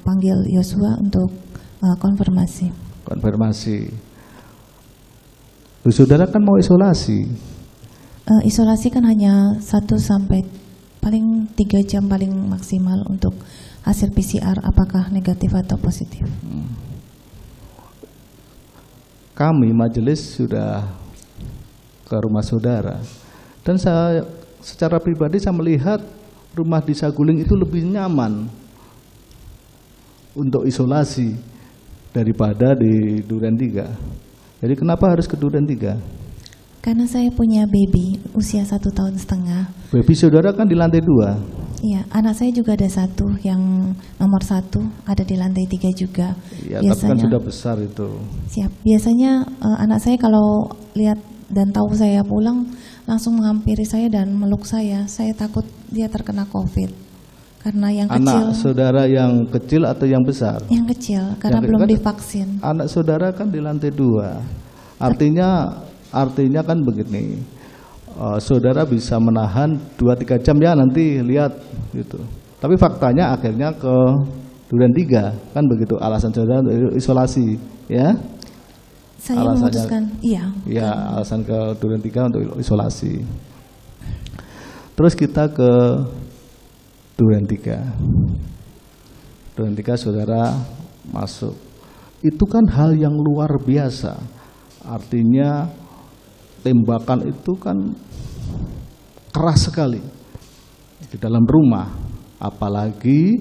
panggil Yosua untuk konfirmasi. Saudara kan mau isolasi? Isolasi kan hanya 1 sampai paling 3 jam paling maksimal untuk hasil PCR apakah negatif atau positif. Kami majelis sudah ke rumah saudara dan saya secara pribadi saya melihat rumah di Saguling itu lebih nyaman untuk isolasi daripada di Duren 3. Jadi kenapa harus ke Duren 3? Karena saya punya baby usia 1,5 tahun. Baby saudara kan di lantai 2. Iya, anak saya juga ada 1 yang nomor 1 ada di lantai 3 juga. Iya, tapi kan sudah besar itu. Siap. Biasanya anak saya kalau lihat dan tahu saya pulang langsung menghampiri saya dan meluk saya. Saya takut dia terkena COVID. Karena yang kecil. Anak saudara yang kecil atau yang besar? Yang kecil, karena belum divaksin. Anak saudara kan di lantai 2. Artinya kan begini, saudara bisa menahan 2-3 jam ya nanti lihat gitu. Tapi faktanya akhirnya ke Duren 3 kan begitu alasan saudara isolasi ya? Saya memutuskan iya. Iya, alasan ke Duren 3 untuk isolasi. Terus kita ke Duren 3. Duren 3 saudara masuk. Itu kan hal yang luar biasa. Artinya tembakan itu kan keras sekali di dalam rumah, apalagi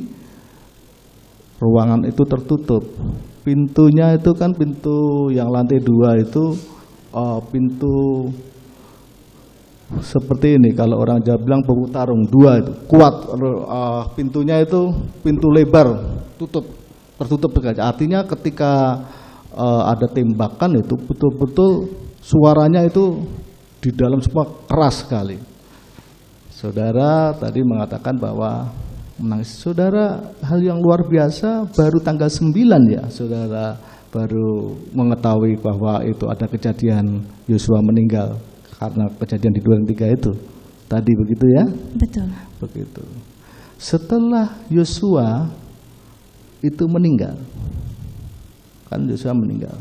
ruangan itu tertutup. Pintunya itu kan pintu yang lantai 2 itu pintu seperti ini, kalau orang Jawa bilang bambu tarung 2 itu kuat, pintunya itu pintu lebar, tertutup saja. Artinya ketika ada tembakan itu betul-betul suaranya itu di dalam semua keras sekali. Saudara tadi mengatakan bahwa menangis. Saudara hal yang luar biasa baru tanggal 9 ya, saudara baru mengetahui bahwa itu ada kejadian Yosua meninggal karena kejadian di Duren 3 itu. Tadi begitu ya? Betul. Begitu. Setelah Yosua itu meninggal, kan Yosua meninggal.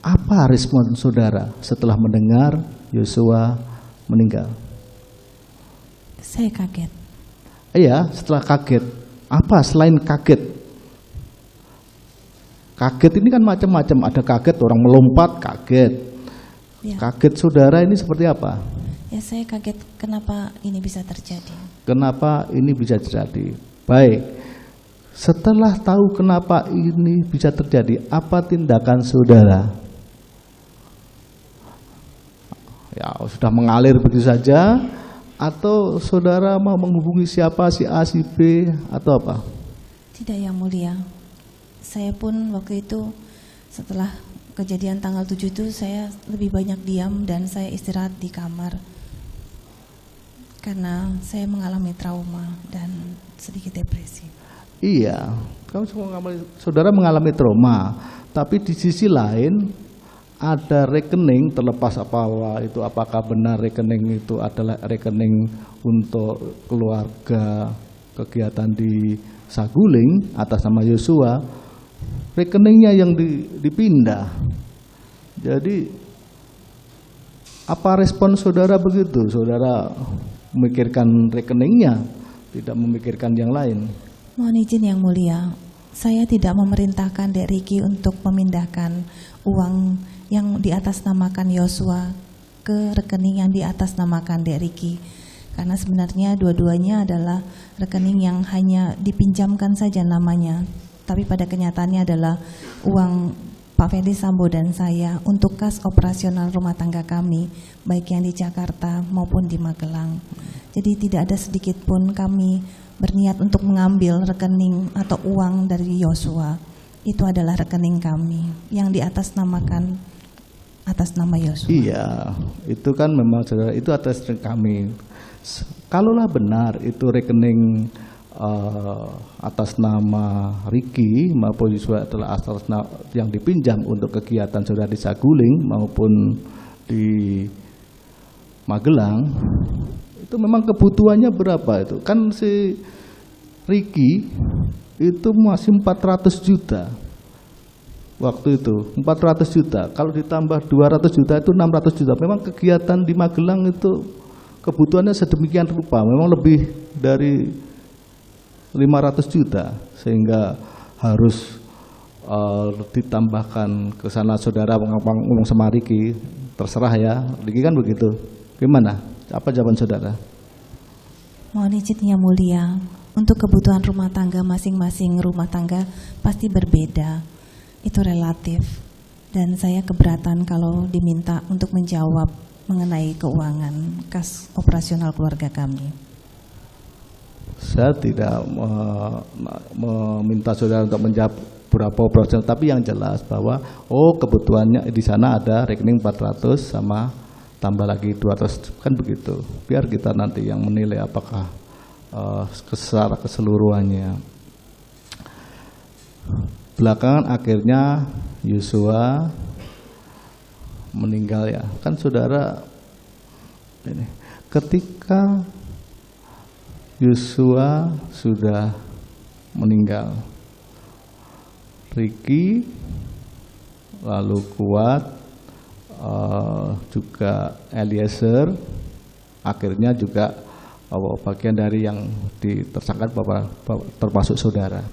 Apa respon saudara setelah mendengar Yosua meninggal? Saya kaget. Iya, setelah kaget. Apa selain kaget? Kaget ini kan macam-macam. Ada kaget orang melompat, kaget. Ya. Kaget saudara ini seperti apa? Ya, saya kaget kenapa ini bisa terjadi. Kenapa ini bisa terjadi? Baik. Setelah tahu kenapa ini bisa terjadi, apa tindakan saudara? Ya, sudah mengalir begitu saja atau saudara mau menghubungi siapa, si A, si B atau apa? Tidak, Yang Mulia. Saya pun waktu itu setelah kejadian tanggal 7 itu saya lebih banyak diam dan saya istirahat di kamar. Karena saya mengalami trauma dan sedikit depresi. Iya, saudara mengalami trauma, tapi di sisi lain ada rekening terlepas apakah benar rekening itu adalah rekening untuk keluarga kegiatan di Saguling atas nama Yosua, rekeningnya yang dipindah. Jadi apa respon saudara begitu? Saudara memikirkan rekeningnya, tidak memikirkan yang lain. Mohon izin Yang Mulia, saya tidak memerintahkan Dek Riki untuk memindahkan uang yang diatasnamakan Yosua ke rekening yang diatasnamakan Dek Riki. Karena sebenarnya dua-duanya adalah rekening yang hanya dipinjamkan saja namanya. Tapi pada kenyataannya adalah uang Pak Ferdi Sambo dan saya untuk kas operasional rumah tangga kami, baik yang di Jakarta maupun di Magelang. Jadi tidak ada sedikit pun kami berniat untuk mengambil rekening atau uang dari Yosua. Itu adalah rekening kami yang diatasnamakan atas nama Yosua. Iya, itu kan memang saudara itu atas kami. Kalaulah benar itu rekening atas nama Riki maupun Yosua adalah atas yang dipinjam untuk kegiatan saudara di Saguling maupun di Magelang, itu memang kebutuhannya berapa itu? Kan si Riki itu masih 400 juta waktu itu, 400 juta. Kalau ditambah 200 juta itu 600 juta. Memang kegiatan di Magelang itu kebutuhannya sedemikian rupa, memang lebih dari 500 juta, sehingga harus ditambahkan ke sana. Saudara ngomong sama Riki, terserah ya, Riki kan begitu. Gimana? Apa jawaban saudara? Mohon izin yang mulia, untuk kebutuhan rumah tangga masing-masing rumah tangga pasti berbeda, itu relatif. Dan saya keberatan kalau diminta untuk menjawab mengenai keuangan kas operasional keluarga kami. Saya tidak meminta saudara untuk menjawab berapa operasional, tapi yang jelas bahwa kebutuhannya di sana ada rekening 400 sama tambah lagi 200, kan begitu. Biar kita nanti yang menilai apakah secara keseluruhannya. Belakangan akhirnya Yosua meninggal ya. Kan saudara ini ketika Yosua sudah meninggal, Riki lalu Kuat juga Eliezer akhirnya juga bagian dari yang ditersangkakan bahwa termasuk saudara.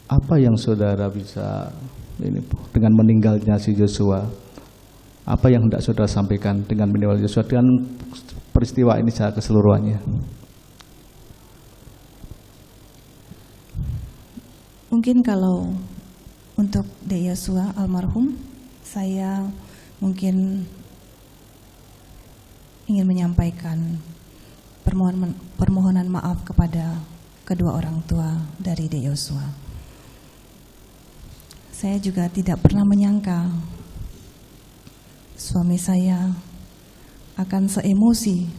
Apa yang saudara bisa ini dengan meninggalnya si Yosua? Apa yang hendak saudara sampaikan dengan meninggal Yosua dengan peristiwa ini secara keseluruhannya? Mungkin kalau untuk Dek Yosua almarhum, saya mungkin ingin menyampaikan permohonan maaf kepada kedua orang tua dari Dek Yosua. Saya juga tidak pernah menyangka suami saya akan seemosi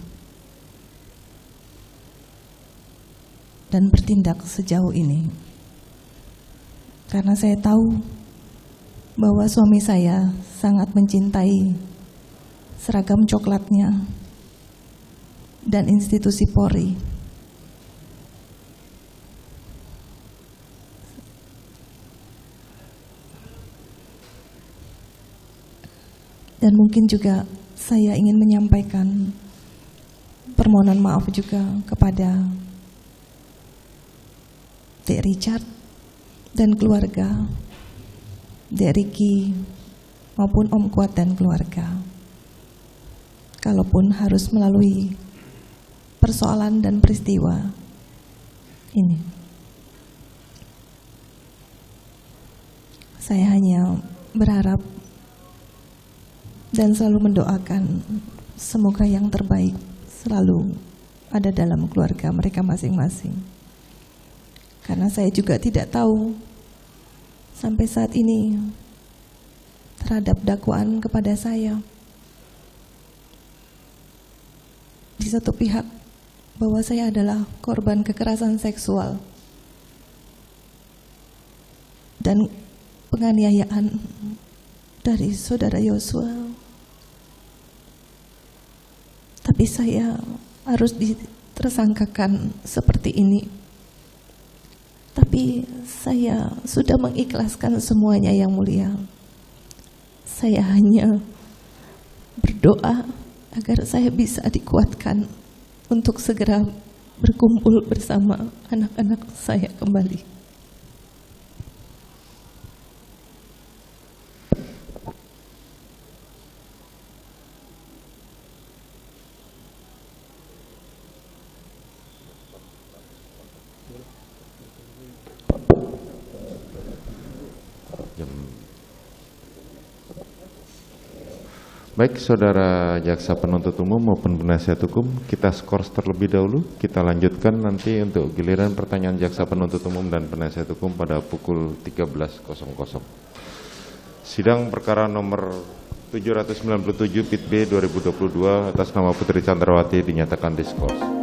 dan bertindak sejauh ini. Karena saya tahu bahwa suami saya sangat mencintai seragam coklatnya dan institusi Polri. Dan mungkin juga saya ingin menyampaikan permohonan maaf juga kepada Dek Richard dan keluarga, Dek Riki maupun Om Kuat dan keluarga. Kalaupun harus melalui persoalan dan peristiwa ini, saya hanya berharap dan selalu mendoakan semoga yang terbaik selalu ada dalam keluarga mereka masing-masing. Karena saya juga tidak tahu sampai saat ini terhadap dakwaan kepada saya. Di satu pihak bahwa saya adalah korban kekerasan seksual dan penganiayaan dari saudara Yosua. Tapi saya harus ditersangkakan seperti ini. Tapi saya sudah mengikhlaskan semuanya yang mulia. Saya hanya berdoa agar saya bisa dikuatkan untuk segera berkumpul bersama anak-anak saya kembali. Baik, saudara jaksa penuntut umum maupun penasihat hukum, kita skors terlebih dahulu. Kita lanjutkan nanti untuk giliran pertanyaan jaksa penuntut umum dan penasihat hukum pada pukul 13.00. Sidang perkara nomor 797 Pit B 2022 atas nama Putri Chandrawati dinyatakan diskors.